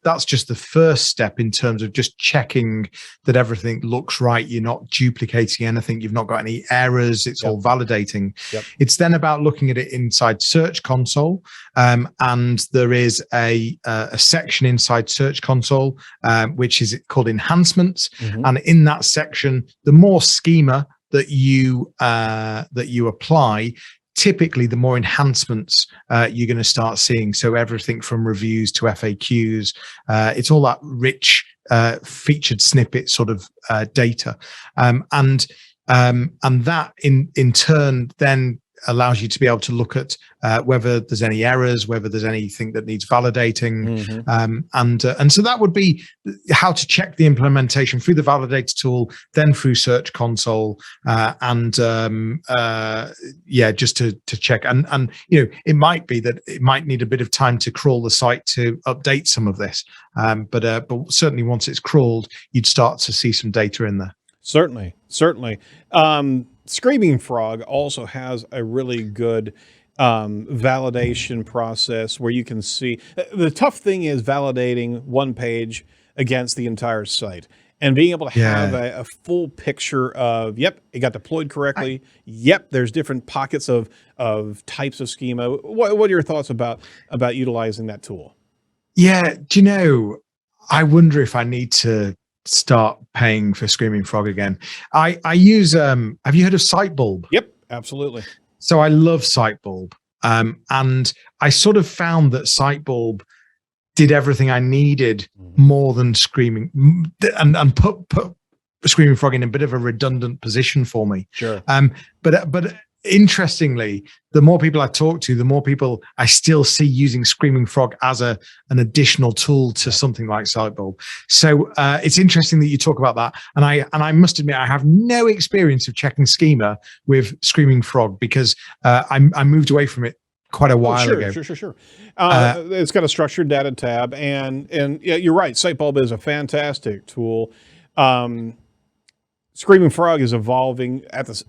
Speaker 3: that's just the first step in terms of just checking that everything looks right. You're not duplicating anything. You've not got any errors. It's all validating. It's then about looking at it inside Search Console. And there is a section inside Search Console, which is called enhancements. And in that section, the more Schema that you apply, typically the more enhancements you're going to start seeing. So everything from reviews to FAQs, it's all that rich featured snippet sort of data, and that in turn then allows you to be able to look at whether there's any errors, whether there's anything that needs validating, and so that would be how to check the implementation through the validator tool, then through Search Console, just to check. And it might be that it might need a bit of time to crawl the site to update some of this, but certainly once it's crawled, you'd start to see some data in there.
Speaker 1: Certainly. Screaming Frog also has a really good validation process where you can see. The tough thing is validating one page against the entire site and being able to have a full picture of, yep, it got deployed correctly. There's different pockets of types of Schema. What are your thoughts about utilizing that tool? Yeah,
Speaker 3: I wonder if I need to start paying for Screaming Frog again. I use have you heard of Sitebulb?
Speaker 1: Yep, absolutely.
Speaker 3: So I love Sitebulb, and I sort of found that Sitebulb did everything I needed more than Screaming, and put Screaming Frog in a bit of a redundant position for me.
Speaker 1: Sure.
Speaker 3: But interestingly, the more people I talk to, the more people I still see using Screaming Frog as an additional tool to something like Sitebulb. So it's interesting that you talk about that. And I must admit, I have no experience of checking Schema with Screaming Frog because I moved away from it quite a while ago.
Speaker 1: Sure. It's got a structured data tab, and yeah, you're right. Sitebulb is a fantastic tool. Screaming Frog is evolving at the.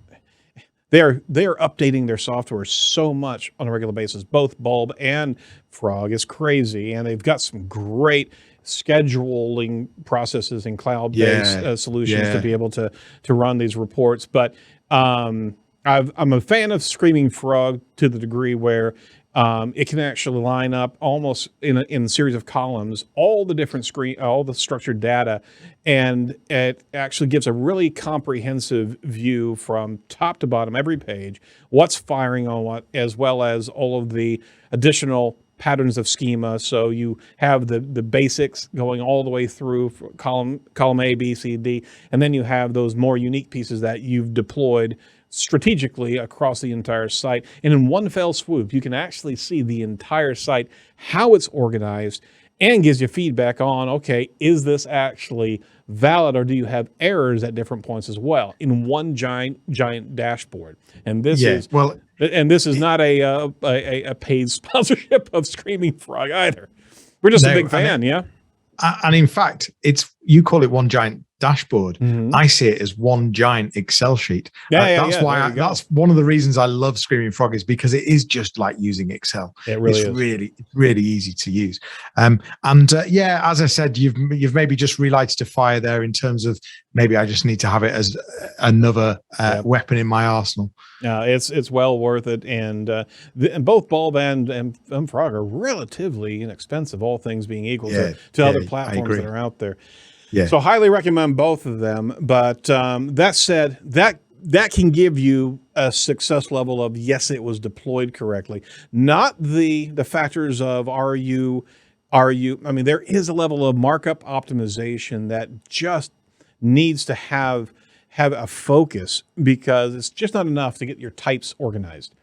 Speaker 1: They're updating their software so much on a regular basis. Both Bulb and Frog is crazy, and they've got some great scheduling processes and cloud-based solutions to be able to run these reports. But I'm a fan of Screaming Frog to the degree where it can actually line up almost in a series of columns, all the different all the structured data, and it actually gives a really comprehensive view from top to bottom, every page, what's firing on what, as well as all of the additional patterns of schema. So you have the basics going all the way through column A, B, C, D, and then you have those more unique pieces that you've deployed strategically across the entire site. And in one fell swoop, you can actually see the entire site, how it's organized, and gives you feedback on, okay, is this actually valid, or do you have errors at different points as well in one giant dashboard? And this is not a paid sponsorship of Screaming Frog either. We're just a big fan, yeah.
Speaker 3: And in fact, you call it one giant dashboard.
Speaker 1: Mm-hmm.
Speaker 3: I see it as one giant Excel sheet. That's one of the reasons I love Screaming Frog, is because it is just like using Excel.
Speaker 1: It really
Speaker 3: is really easy to use. As I said, you've maybe just relighted a fire there in terms of maybe I just need to have it as another weapon in my arsenal.
Speaker 1: It's well worth it, and both Bulb and Frog are relatively inexpensive, all things being equal to other platforms that are out there. Yeah. So highly recommend both of them. But that said, that can give you a success level of, yes, it was deployed correctly. Not the factors of are you, I mean, there is a level of markup optimization that just needs to have a focus, because it's just not enough to get your types organized.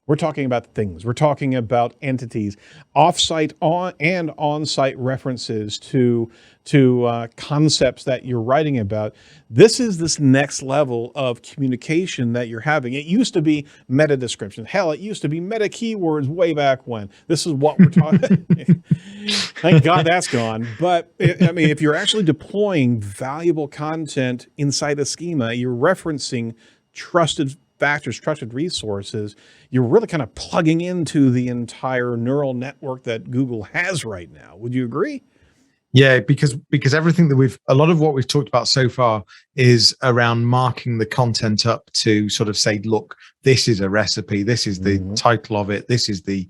Speaker 1: We're talking about things. We're talking about entities, offsite and on-site references to concepts that you're writing about. This is this next level of communication that you're having. It used to be meta description. Hell, it used to be meta keywords way back when. This is what we're talking. Thank God that's gone. But I mean, if you're actually deploying valuable content inside a schema, you're referencing trusted factors, trusted resources, you're really kind of plugging into the entire neural network that Google has right now. Would you agree?
Speaker 3: Yeah, because everything that a lot of what we've talked about so far is around marking the content up to sort of say, look, this is a recipe, this is the title of it, this is the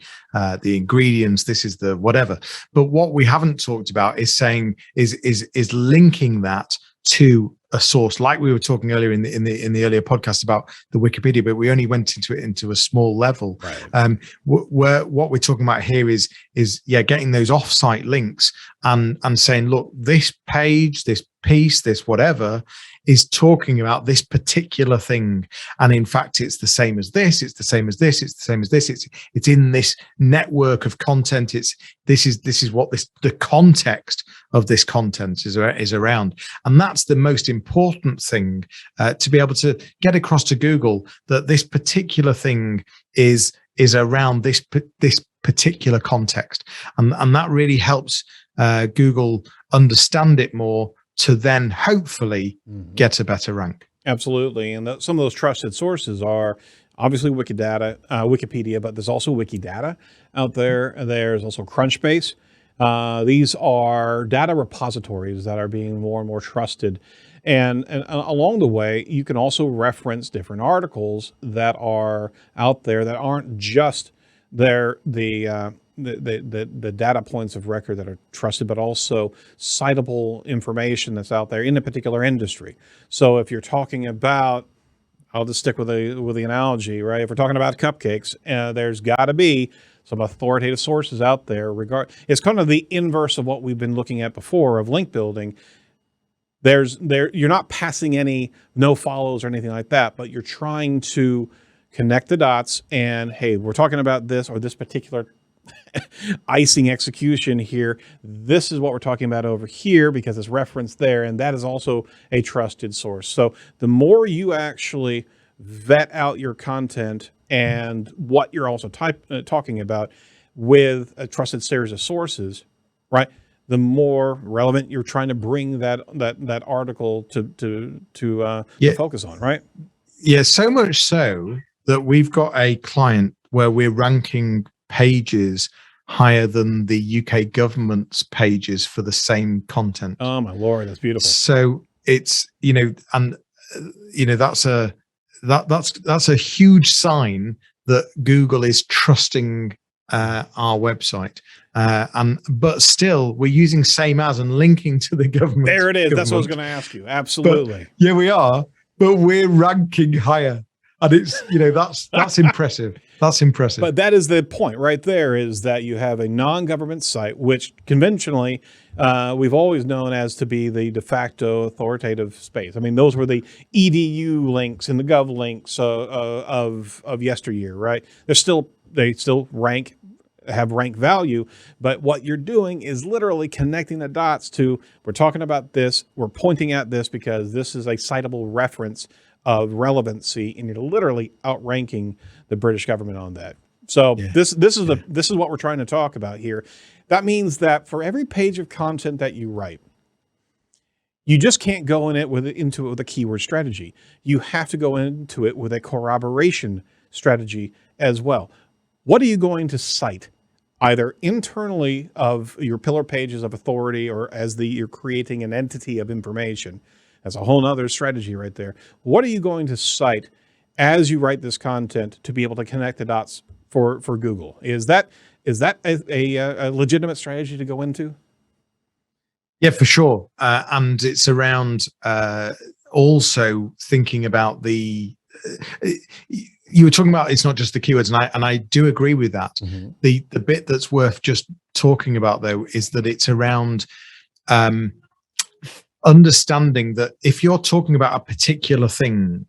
Speaker 3: ingredients, this is the whatever. But what we haven't talked about is saying is linking that to a source, like we were talking earlier in the earlier podcast about the Wikipedia, but we only went into a small level. Right. What we're talking about here is getting those offsite links and saying, look, this page, this piece, this whatever is talking about this particular thing, and in fact it's the same as this, it's the same as this, it's the same as this, it's in this network of content, this is what the context of this content is around. And that's the most important thing, to be able to get across to Google that this particular thing is around this particular context, and that really helps Google understand it more, to then hopefully get a better rank.
Speaker 1: Absolutely. And some of those trusted sources are obviously Wikipedia, but there's also Wikidata out there. There's also Crunchbase. These are data repositories that are being more and more trusted. And along the way, you can also reference different articles that are out there that aren't just the data points of record that are trusted, but also citable information that's out there in a particular industry. So if you're talking about, I'll just stick with the analogy, right? If we're talking about cupcakes, there's got to be some authoritative sources out there. It's kind of the inverse of what we've been looking at before of link building. You're not passing any no follows or anything like that, but you're trying to connect the dots and, hey, we're talking about this or this particular icing execution here. This is what we're talking about over here because it's referenced there, and that is also a trusted source. So the more you actually vet out your content and what you're also talking about with a trusted series of sources, right, the more relevant you're trying to bring that article to focus on, right?
Speaker 3: Yeah, so much so that we've got a client where we're ranking pages higher than the UK government's pages for the same content.
Speaker 1: Oh my Lord, that's beautiful.
Speaker 3: So it's, that's a huge sign that Google is trusting our website. But still we're using same as and linking to the government.
Speaker 1: There it is. That's what I was going to ask you. Absolutely.
Speaker 3: But, yeah, we are, but we're ranking higher. And it's, that's impressive. That's impressive.
Speaker 1: But that is the point right there, is that you have a non-government site, which conventionally we've always known as to be the de facto authoritative space. I mean, those were the edu links and the gov links of yesteryear, right? They still have rank value, but what you're doing is literally connecting the dots to, we're talking about this, we're pointing at this because this is a citable reference of relevancy, and you're literally outranking the British government on that. So this is what we're trying to talk about here. That means that for every page of content that you write, you just can't go into it with a keyword strategy. You have to go into it with a corroboration strategy as well. What are you going to cite, either internally of your pillar pages of authority, or as you're creating an entity of information? That's a whole nother strategy right there. What are you going to cite as you write this content to be able to connect the dots for Google? Is that a legitimate strategy to go into?
Speaker 3: Yeah, for sure. And it's around also thinking about you were talking about, it's not just the keywords, and I do agree with that. Mm-hmm. The bit that's worth just talking about, though, is that it's around understanding that if you're talking about a particular thing,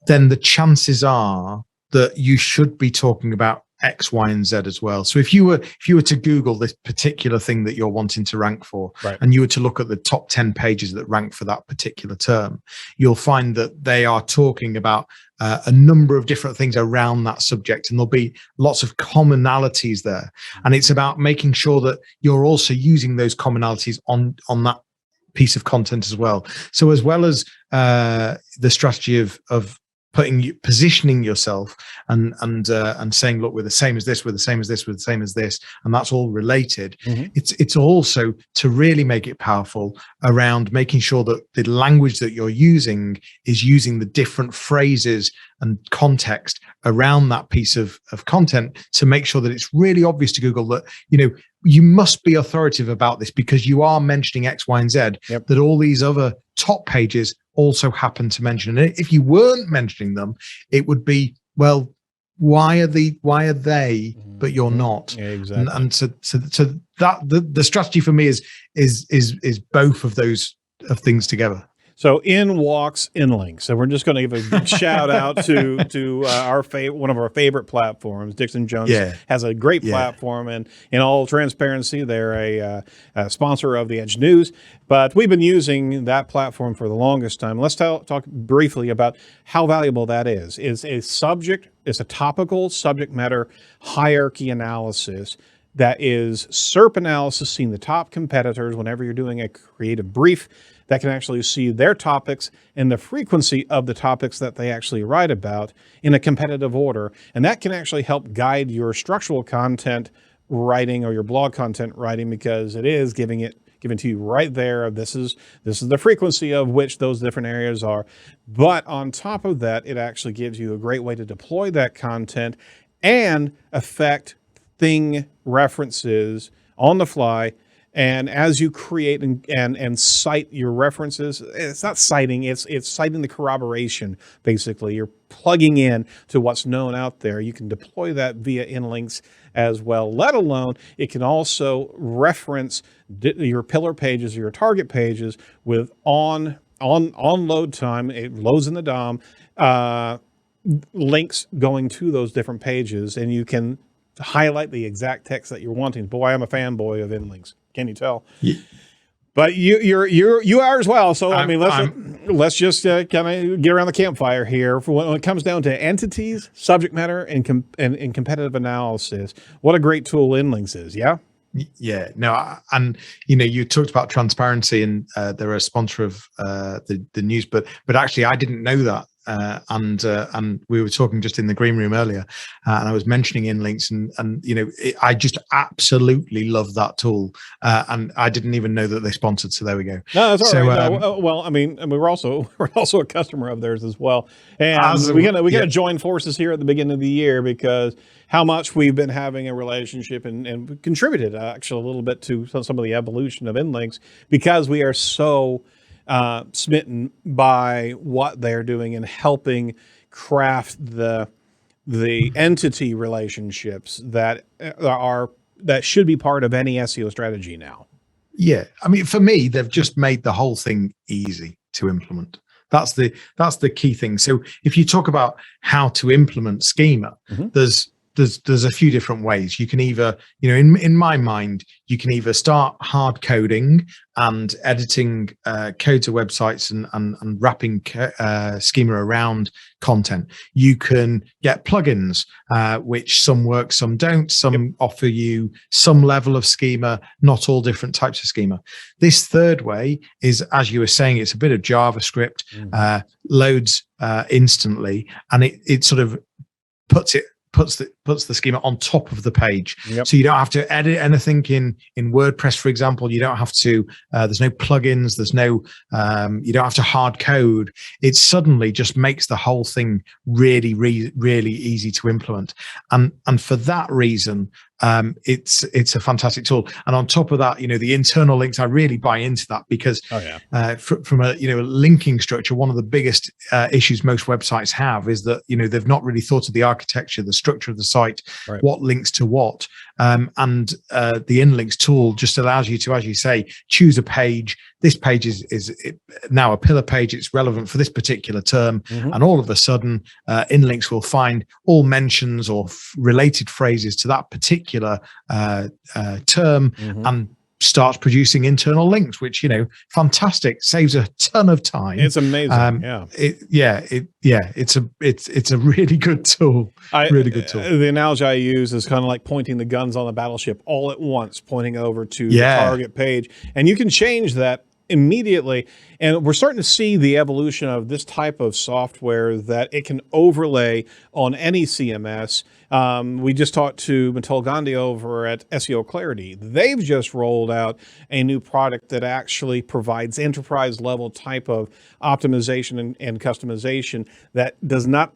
Speaker 3: then the chances are that you should be talking about X, Y, and Z as well. So if you were to Google this particular thing that you're wanting to rank for, right, and you were to look at the top 10 pages that rank for that particular term, you'll find that they are talking about a number of different things around that subject, and there'll be lots of commonalities there. And it's about making sure that you're also using those commonalities on that piece of content as well. So as well as the strategy of positioning yourself and saying, look, we're the same as this, we're the same as this, we're the same as this, and that's all related. Mm-hmm. It's also to really make it powerful around making sure that the language that you're using is using the different phrases and context around that piece of content to make sure that it's really obvious to Google that, you must be authoritative about this because you are mentioning X, Y, and Z, yep, that all these other top pages also happen to mention. And if you weren't mentioning them, it would be, well, why are they, but you're not? Yeah, exactly. And so that the strategy for me is both of those things together.
Speaker 1: So in walks in links. So we're just going to give a big shout out to one of our favorite platforms. Dixon Jones has a great platform, and in all transparency, they're a sponsor of the Edge News. But we've been using that platform for the longest time. Let's talk briefly about how valuable that is. It's a topical subject matter hierarchy analysis that is SERP analysis, seeing the top competitors whenever you're doing a creative brief, that can actually see their topics and the frequency of the topics that they actually write about in a competitive order. And that can actually help guide your structural content writing or your blog content writing, because it is given to you right there. This is the frequency of which those different areas are. But on top of that, it actually gives you a great way to deploy that content and affect thing references on the fly. And as you create and cite your references, it's not citing, it's citing the corroboration, basically. You're plugging in to what's known out there. You can deploy that via inlinks as well, let alone it can also reference your pillar pages or your target pages with on load time. It loads in the DOM, links going to those different pages, and you can highlight the exact text that you're wanting. Boy, I'm a fanboy of inlinks. Can you tell? Yeah. But you are as well. So let's just kind of get around the campfire here. When it comes down to entities, subject matter, and competitive analysis, what a great tool inlinks is. Yeah.
Speaker 3: Yeah. No. And you talked about transparency, and they're a sponsor of the news, but actually I didn't know that. And we were talking just in the green room earlier, and I was mentioning inlinks, and I just absolutely love that tool, and I didn't even know that they sponsored. So there we go.
Speaker 1: No, that's all right. No, well, I mean, and we're also a customer of theirs as well, and we gotta join forces here at the beginning of the year, because how much we've been having a relationship and contributed actually a little bit to some of the evolution of inlinks, because we are so smitten by what they're doing and helping craft the the entity relationships that should be part of any SEO strategy now.
Speaker 3: Yeah. I mean, for me, they've just made the whole thing easy to implement. That's the key thing. So if you talk about how to implement Schema, there's a few different ways. You can either, in my mind, you can either start hard coding and editing code to websites and wrapping Schema around content. You can get plugins, which some work, some don't. Some offer you some level of Schema, not all different types of Schema. This third way is, as you were saying, it's a bit of JavaScript, loads instantly, and it sort of puts the schema on top of the page. So you don't have to edit anything in WordPress, for example. You don't have to, there's no plugins, there's no, you don't have to hard code. It suddenly just makes the whole thing really, really easy to implement. And for that reason, it's a fantastic tool. And on top of that, the internal links, I really buy into that because from a linking structure, one of the biggest issues most websites have is that they've not really thought of the architecture, the structure of the site, what links to what, and the inlinks tool just allows you to, as you say, choose a page. This page is now a pillar page. It's relevant for this particular term, and all of a sudden, inlinks will find all mentions or related phrases to that particular term, and starts producing internal links, which fantastic, saves a ton of time.
Speaker 1: It's amazing.
Speaker 3: It's a really good tool. Really good tool.
Speaker 1: The analogy I use is kind of like pointing the guns on the battleship all at once, pointing over to the target page, and you can change that immediately. And we're starting to see the evolution of this type of software that it can overlay on any CMS. We just talked to Matul Gandhi over at SEO Clarity. They've just rolled out a new product that actually provides enterprise level type of optimization and customization that does not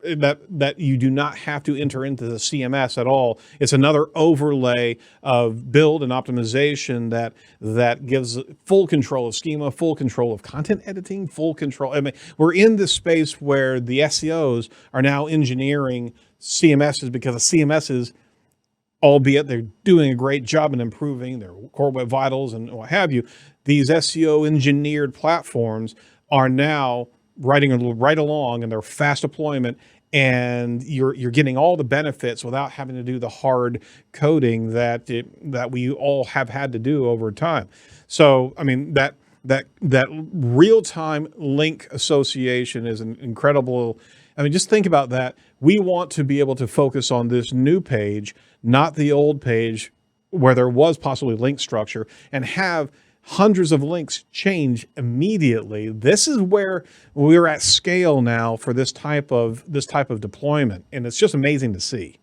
Speaker 1: that you do not have to enter into the CMS at all. It's another overlay of build and optimization that gives full control of schema, full control of content editing, full control. I mean, we're in this space where the SEOs are now engineering CMSs because the CMSs, albeit they're doing a great job in improving their core web vitals and what have you, these SEO engineered platforms are now riding right along in their fast deployment, and you're getting all the benefits without having to do the hard coding that we all have had to do over time. So, I mean, that real-time link association is an incredible. I mean, just think about that. We want to be able to focus on this new page, not the old page where there was possibly link structure, and have hundreds of links change immediately. This is where we're at scale now for this type of deployment, and it's just amazing to see.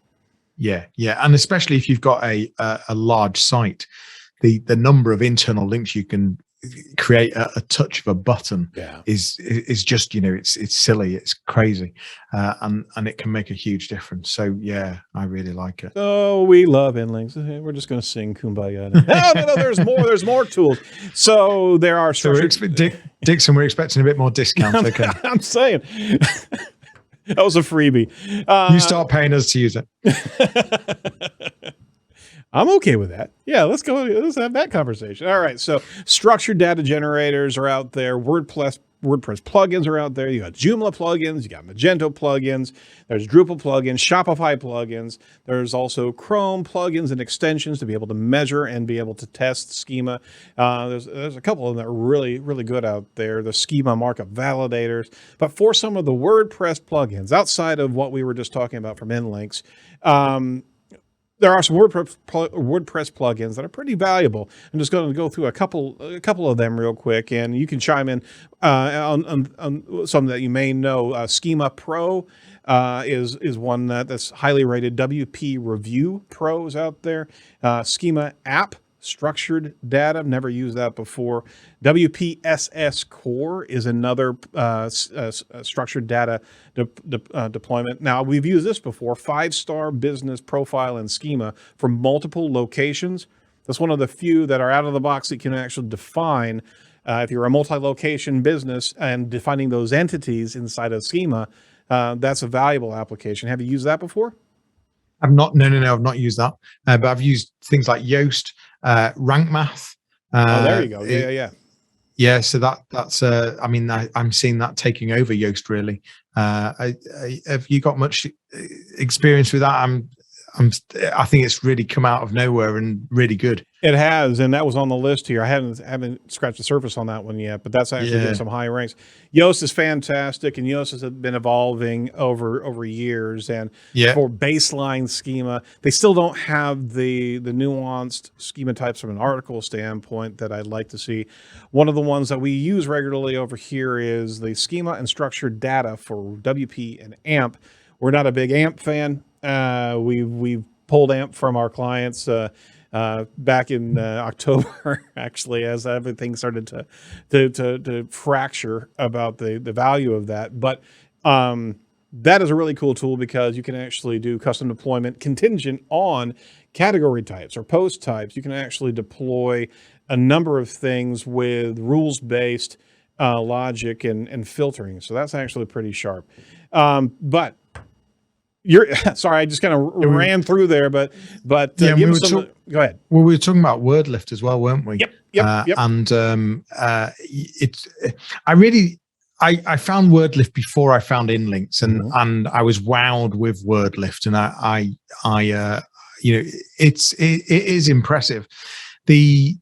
Speaker 3: Yeah, and especially if you've got a large site, the number of internal links you can create a touch of a button is just it's silly, it's crazy, and it can make a huge difference. So yeah, I really like it.
Speaker 1: Oh, we love inlinks. We're just going to sing Kumbaya now. No, there's more tools. So there are
Speaker 3: Dixon, we're expecting a bit more discount. Okay.
Speaker 1: I'm saying that was a freebie.
Speaker 3: You start paying us to use it.
Speaker 1: I'm okay with that. Yeah, let's have that conversation. All right, so structured data generators are out there. WordPress plugins are out there. You got Joomla plugins, you got Magento plugins, there's Drupal plugins, Shopify plugins. There's also Chrome plugins and extensions to be able to measure and be able to test schema. There's a couple of them that are really, really good out there. The schema markup validators. But for some of the WordPress plugins, outside of what we were just talking about from inlinks, there are some WordPress plugins that are pretty valuable. I'm just going to go through a couple of them real quick, and you can chime in on some that you may know. Schema Pro is one that's highly rated. WP Review Pro is out there. Schema App, structured data. I've never used that before. WPSS Core is another structured data deployment. Now, we've used this before, 5-star business profile and schema for multiple locations. That's one of the few that are out of the box that you can actually define. If you're a multi-location business and defining those entities inside a schema, that's a valuable application. Have you used that before?
Speaker 3: I've not. No. I've not used that. But I've used things like Yoast, Rank Math.
Speaker 1: Oh, there you go. Yeah.
Speaker 3: Yeah, so that's I mean, I'm seeing that taking over Yoast really. Have you got much experience with that? I think it's really come out of nowhere and really good.
Speaker 1: It has, and that was on the list here. I haven't scratched the surface on that one yet, but that's actually getting some high ranks. Yoast is fantastic, and Yoast has been evolving over years. And for baseline schema, they still don't have the nuanced schema types from an article standpoint that I'd like to see. One of the ones that we use regularly over here is the schema and structured data for WP and AMP. We're not a big AMP fan. We've pulled AMP from our clients back in October, actually, as everything started to fracture about the value of that. But that is a really cool tool because you can actually do custom deployment contingent on category types or post types. You can actually deploy a number of things with rules-based logic and filtering. So that's actually pretty sharp. But you're sorry, I just kind of ran through there, but go ahead.
Speaker 3: Well, we were talking about WordLift as well, weren't we?
Speaker 1: Yep.
Speaker 3: And I found WordLift before I found InLinks, and I was wowed with WordLift, and I it is impressive. The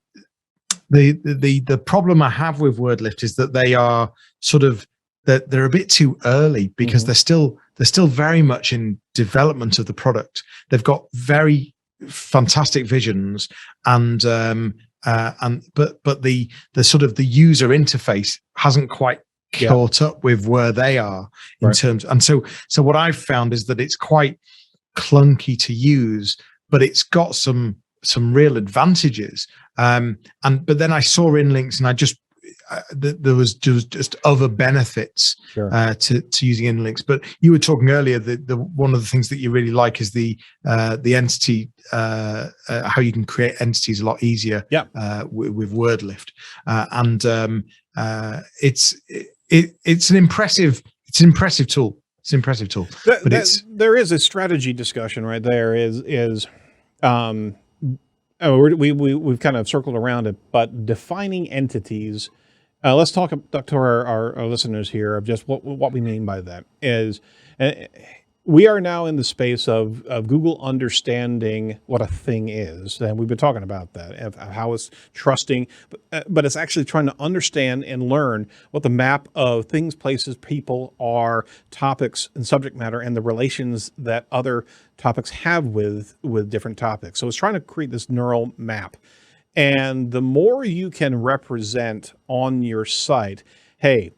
Speaker 3: problem I have with WordLift is that they are they're a bit too early because they're still very much in development of the product. They've got very fantastic visions, but the user interface hasn't quite caught up with where they are in terms. And so what I've found is that it's quite clunky to use, but it's got some real advantages. But then I saw InLinks, and I just there was just other benefits to using InLinks. But you were talking earlier that one of the things that you really like is the entity, how you can create entities a lot easier with WordLift, it's an impressive tool. It's an impressive tool.
Speaker 1: There is a strategy discussion right there. We've kind of circled around it, but defining entities. Let's talk to our listeners here of just what we mean by that is we are now in the space of Google understanding what a thing is. And we've been talking about that, of how it's trusting, but it's actually trying to understand and learn what the map of things, places, people are, topics and subject matter, and the relations that other topics have with different topics. So it's trying to create this neural map. And the more you can represent on your site, hey,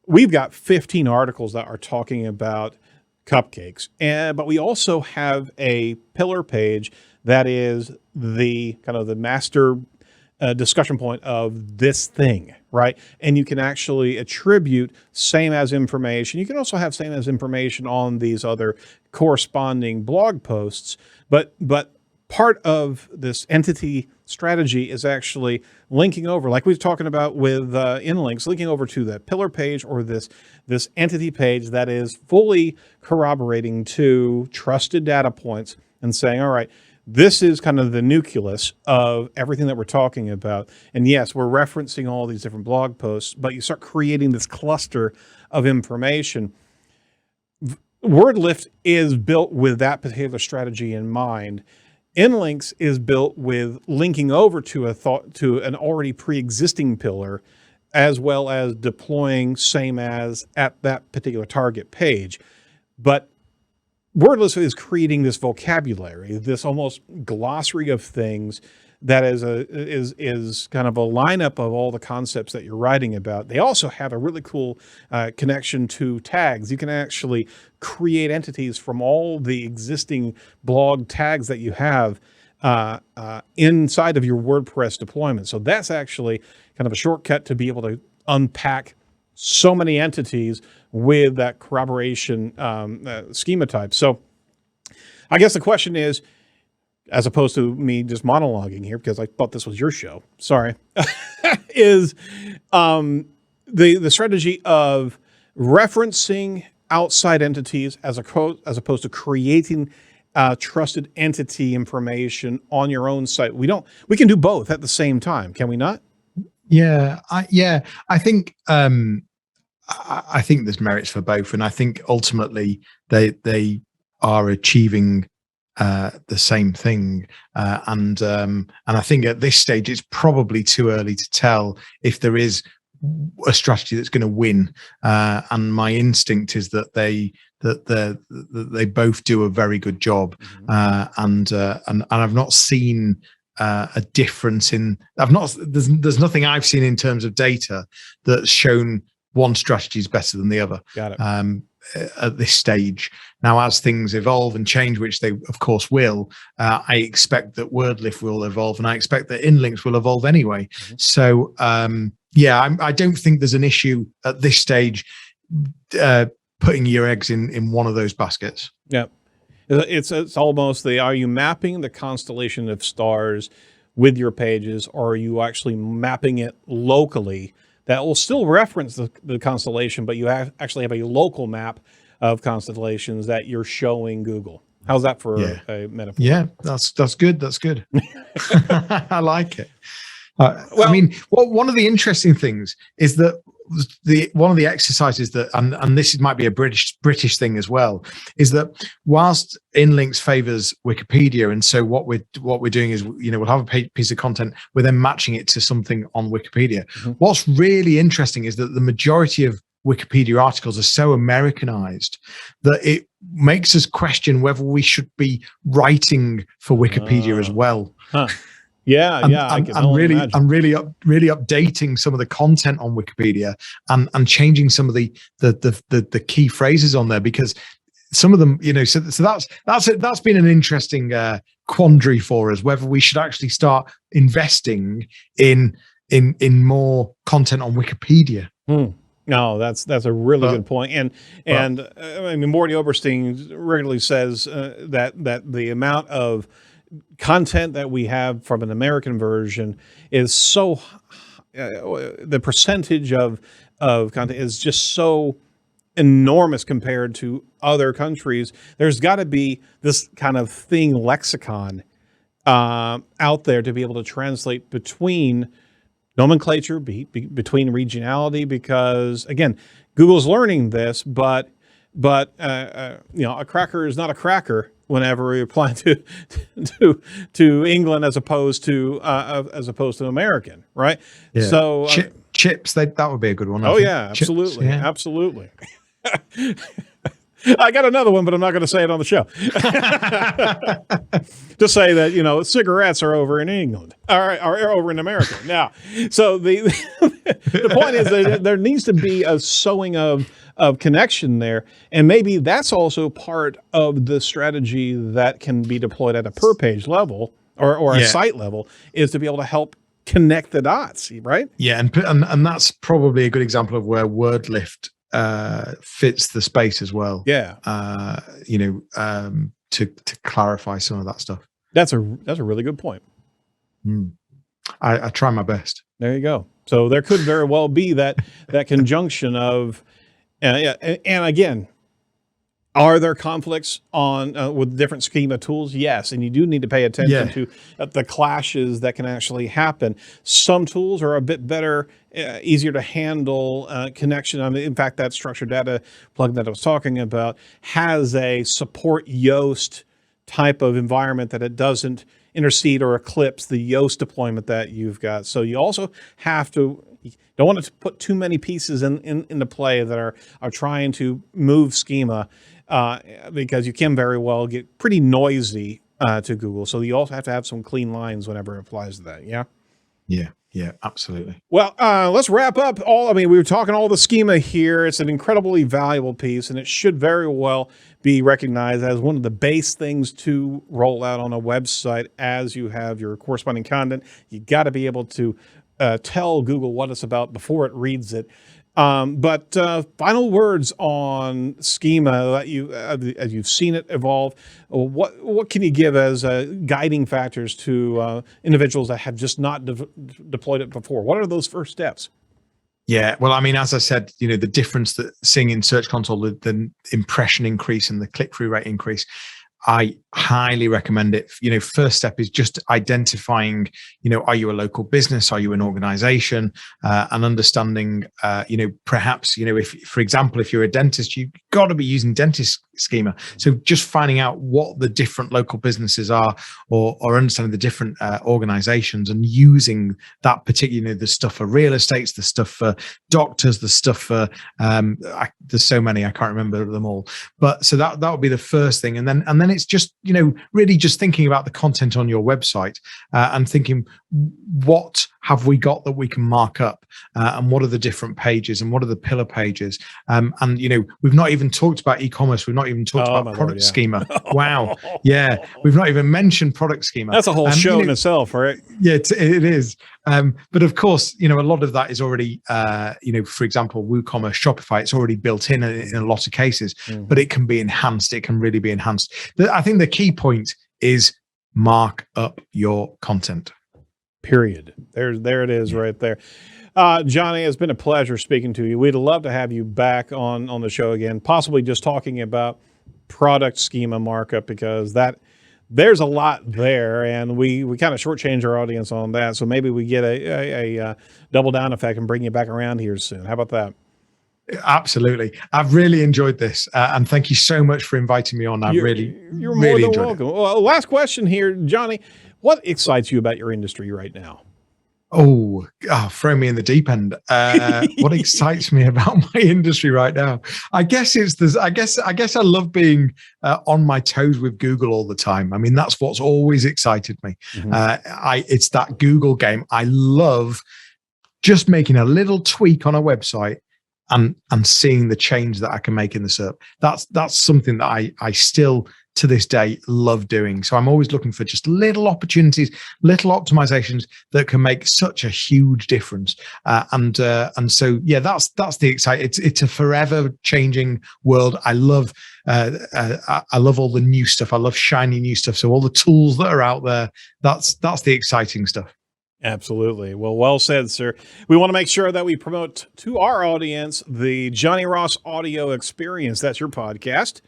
Speaker 1: we've got 15 articles that are talking about cupcakes, but we also have a pillar page that is the kind of the master discussion point of this thing, right? And you can actually attribute same as information. You can also have same as information on these other corresponding blog posts, but part of this entity strategy is actually linking over, like we were talking about with InLinks, linking over to that pillar page or this entity page that is fully corroborating to trusted data points and saying, all right, this is kind of the nucleus of everything that we're talking about. And yes, we're referencing all these different blog posts, but you start creating this cluster of information. WordLift is built with that particular strategy in mind. InLinks is built with linking over to an already pre-existing pillar, as well as deploying same as at that particular target page. But WordLift is creating this vocabulary, this almost glossary of things that is kind of a lineup of all the concepts that you're writing about. They also have a really cool connection to tags. You can actually create entities from all the existing blog tags that you have inside of your WordPress deployment. So that's actually kind of a shortcut to be able to unpack so many entities with that corroboration schema type. So I guess the question is, as opposed to me just monologuing here, because I thought this was your show, sorry, is the strategy of referencing outside entities as opposed to creating trusted entity information on your own site. We can do both at the same time, can we not?
Speaker 3: Yeah, I think I think there's merits for both, and I think ultimately they are achieving the same thing. And I think at this stage it's probably too early to tell if there is a strategy that's going to win. And my instinct is that they both do a very good job. And I've not seen a difference in. There's nothing I've seen in terms of data that's shown one strategy is better than the other.
Speaker 1: Got it.
Speaker 3: At this stage. Now, as things evolve and change, which they of course will, I expect that WordLift will evolve, and I expect that inlinks will evolve anyway. So I don't think there's an issue at this stage putting your eggs in one of those baskets.
Speaker 1: Yeah. It's almost are you mapping the constellation of stars with your pages, or are you actually mapping it locally that will still reference the constellation, but you actually have a local map of constellations that you're showing Google? How's that for a metaphor?
Speaker 3: Yeah, that's good. That's good. I like it. I mean, one of the interesting things is that one of the exercises that, and this might be a British thing as well, is that whilst Inlinks favors Wikipedia, and so what we're doing is, we'll have a piece of content, we're then matching it to something on Wikipedia. What's really interesting is that the majority of Wikipedia articles are so Americanized that it makes us question whether we should be writing for Wikipedia as well.
Speaker 1: Yeah,
Speaker 3: I'm really updating some of the content on Wikipedia and changing some of the key phrases on there, because some of them, so that's been an interesting quandary for us, whether we should actually start investing in more content on Wikipedia.
Speaker 1: No, that's a really good point. And I mean, Morty Oberstein regularly says that the amount of content that we have from an American version is so the percentage of content is just so enormous compared to other countries. There's got to be this kind of thing, lexicon out there to be able to translate between nomenclature, between regionality, because again, Google's learning this, but a cracker is not a cracker whenever we apply to England as opposed to American, right?
Speaker 3: Yeah.
Speaker 1: So
Speaker 3: chips, that would be a good one.
Speaker 1: Absolutely, absolutely. I got another one, but I'm not going to say it on the show. To say that cigarettes are over in England, are over in America now. So the point is that there needs to be a sewing of connection there, and maybe that's also part of the strategy that can be deployed at a per page level or a site level, is to be able to help connect the dots, right?
Speaker 3: Yeah, and that's probably a good example of where WordLift fits the space as well.
Speaker 1: Yeah.
Speaker 3: To clarify some of that stuff.
Speaker 1: That's a really good point.
Speaker 3: I try my best.
Speaker 1: There you go. So there could very well be that conjunction of, and again, are there conflicts on with different schema tools? Yes, and you do need to pay attention to the clashes that can actually happen. Some tools are a bit better, easier to handle connection. I mean, in fact, that structured data plugin that I was talking about has a support Yoast type of environment that it doesn't intercede or eclipse the Yoast deployment that you've got. So you also have to. Don't want to put too many pieces into play that are trying to move schema, because you can very well get pretty noisy to Google. So you also have to have some clean lines whenever it applies to that. Yeah.
Speaker 3: Yeah, absolutely.
Speaker 1: Well, let's wrap up. We were talking all the schema here. It's an incredibly valuable piece, and it should very well be recognized as one of the base things to roll out on a website as you have your corresponding content. You got to be able to tell Google what it's about before it reads it. But final words on schema that as you've seen it evolve. What can you give as guiding factors to individuals that have just not deployed it before? What are those first steps?
Speaker 3: Yeah, well, I mean, as I said, the difference that seeing in Search Console, the impression increase and the click-through rate increase, I highly recommend it. First step is just identifying, are you a local business? Are you an organization? And understanding, perhaps, if, for example, if you're a dentist, you've got to be using dentist schema. So just finding out what the different local businesses are, or understanding the different organizations, and using that particular, the stuff for real estates, the stuff for doctors, the stuff for, there's so many, I can't remember them all. But so that would be the first thing. And then it's just, really just thinking about the content on your website, and thinking, what have we got that we can mark up, and what are the different pages, and what are the pillar pages? And we've not even talked about e-commerce. We've not even talked about product schema. Wow. Yeah. We've not even mentioned product schema.
Speaker 1: That's a whole show in itself, right?
Speaker 3: Yeah, it is. But of course, a lot of that is already, for example, WooCommerce, Shopify, it's already built in a lot of cases, but it can be enhanced. It can really be enhanced. I think the key point is mark up your content.
Speaker 1: Period. There it is right there. Jonny, it's been a pleasure speaking to you. We'd love to have you back on the show again, possibly just talking about product schema markup, because there's a lot there, and we kind of shortchange our audience on that. So maybe we get a double down effect and bring you back around here soon. How about that?
Speaker 3: Absolutely. I've really enjoyed this, and thank you so much for inviting me on.
Speaker 1: You're more than welcome. Well, last question here, Jonny. What excites you about your industry right now?
Speaker 3: Oh, throw me in the deep end. What excites me about my industry right now? I guess it's this. I guess I love being on my toes with Google all the time. I mean, that's what's always excited me. It's that Google game. I love just making a little tweak on a website and seeing the change that I can make in the SERP. That's something that I still to this day love doing. So I'm always looking for just little opportunities, little optimizations that can make such a huge difference. And so yeah, that's the exciting. It's a forever changing world. I love all the new stuff. I love shiny new stuff. So all the tools that are out there, that's the exciting stuff.
Speaker 1: Absolutely. Well said, sir. We want to make sure that we promote to our audience the Jonny Ross audio experience. That's your podcast.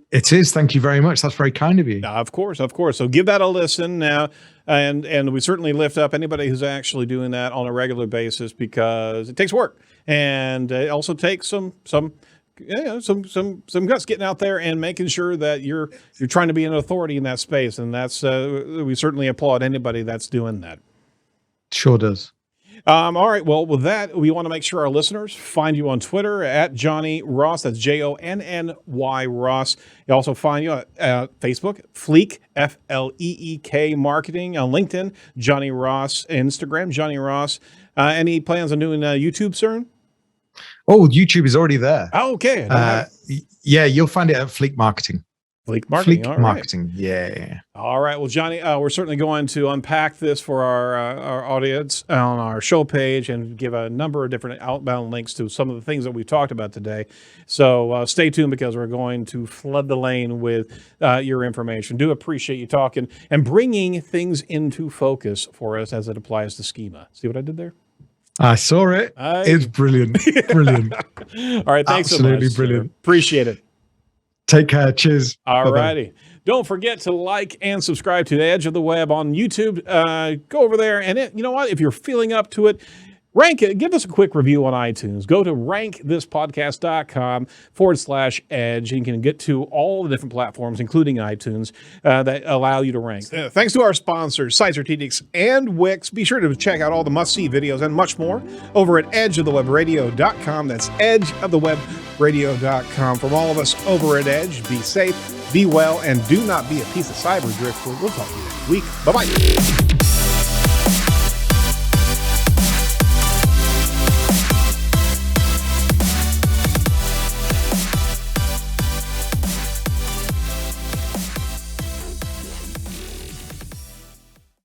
Speaker 3: It is. Thank you very much. That's very kind of you.
Speaker 1: Of course. So give that a listen now. And we certainly lift up anybody who's actually doing that on a regular basis, because it takes work, and it also takes some guts getting out there and making sure that you're trying to be an authority in that space. And that's we certainly applaud anybody that's doing that.
Speaker 3: Sure does.
Speaker 1: All right. Well, with that, we want to make sure our listeners find you on Twitter at Jonny Ross. That's JONNY Ross. You also find you at Facebook, Fleek, FLEEK Marketing, on LinkedIn, Jonny Ross, Instagram, Jonny Ross. Any plans on doing YouTube, sir?
Speaker 3: Oh, YouTube is already there.
Speaker 1: Oh, okay.
Speaker 3: Yeah, you'll find it at Fleek Marketing.
Speaker 1: Fleek Marketing.
Speaker 3: Fleek Marketing. Yeah.
Speaker 1: All right. Well, Jonny, we're certainly going to unpack this for our audience on our show page and give a number of different outbound links to some of the things that we've talked about today. So stay tuned, because we're going to flood the lane with your information. Do appreciate you talking and bringing things into focus for us as it applies to schema. See what I did there?
Speaker 3: I saw it. It's brilliant. Brilliant.
Speaker 1: All right. Thanks so much.
Speaker 3: Absolutely brilliant.
Speaker 1: Appreciate it.
Speaker 3: Take care. Cheers.
Speaker 1: All righty. Don't forget to like and subscribe to The Edge of the Web on YouTube. Go over there, and you know what? If you're feeling up to it, rank it. Give us a quick review on iTunes. Go to rankthispodcast.com/edge, and you can get to all the different platforms, including iTunes, that allow you to rank. Thanks to our sponsors, Site Strategics and Wix. Be sure to check out all the must-see videos and much more over at edgeofthewebradio.com. That's edgeofthewebradio.com. From all of us over at Edge, be safe, be well, and do not be a piece of cyber driftwood. We'll talk to you next week. Bye-bye.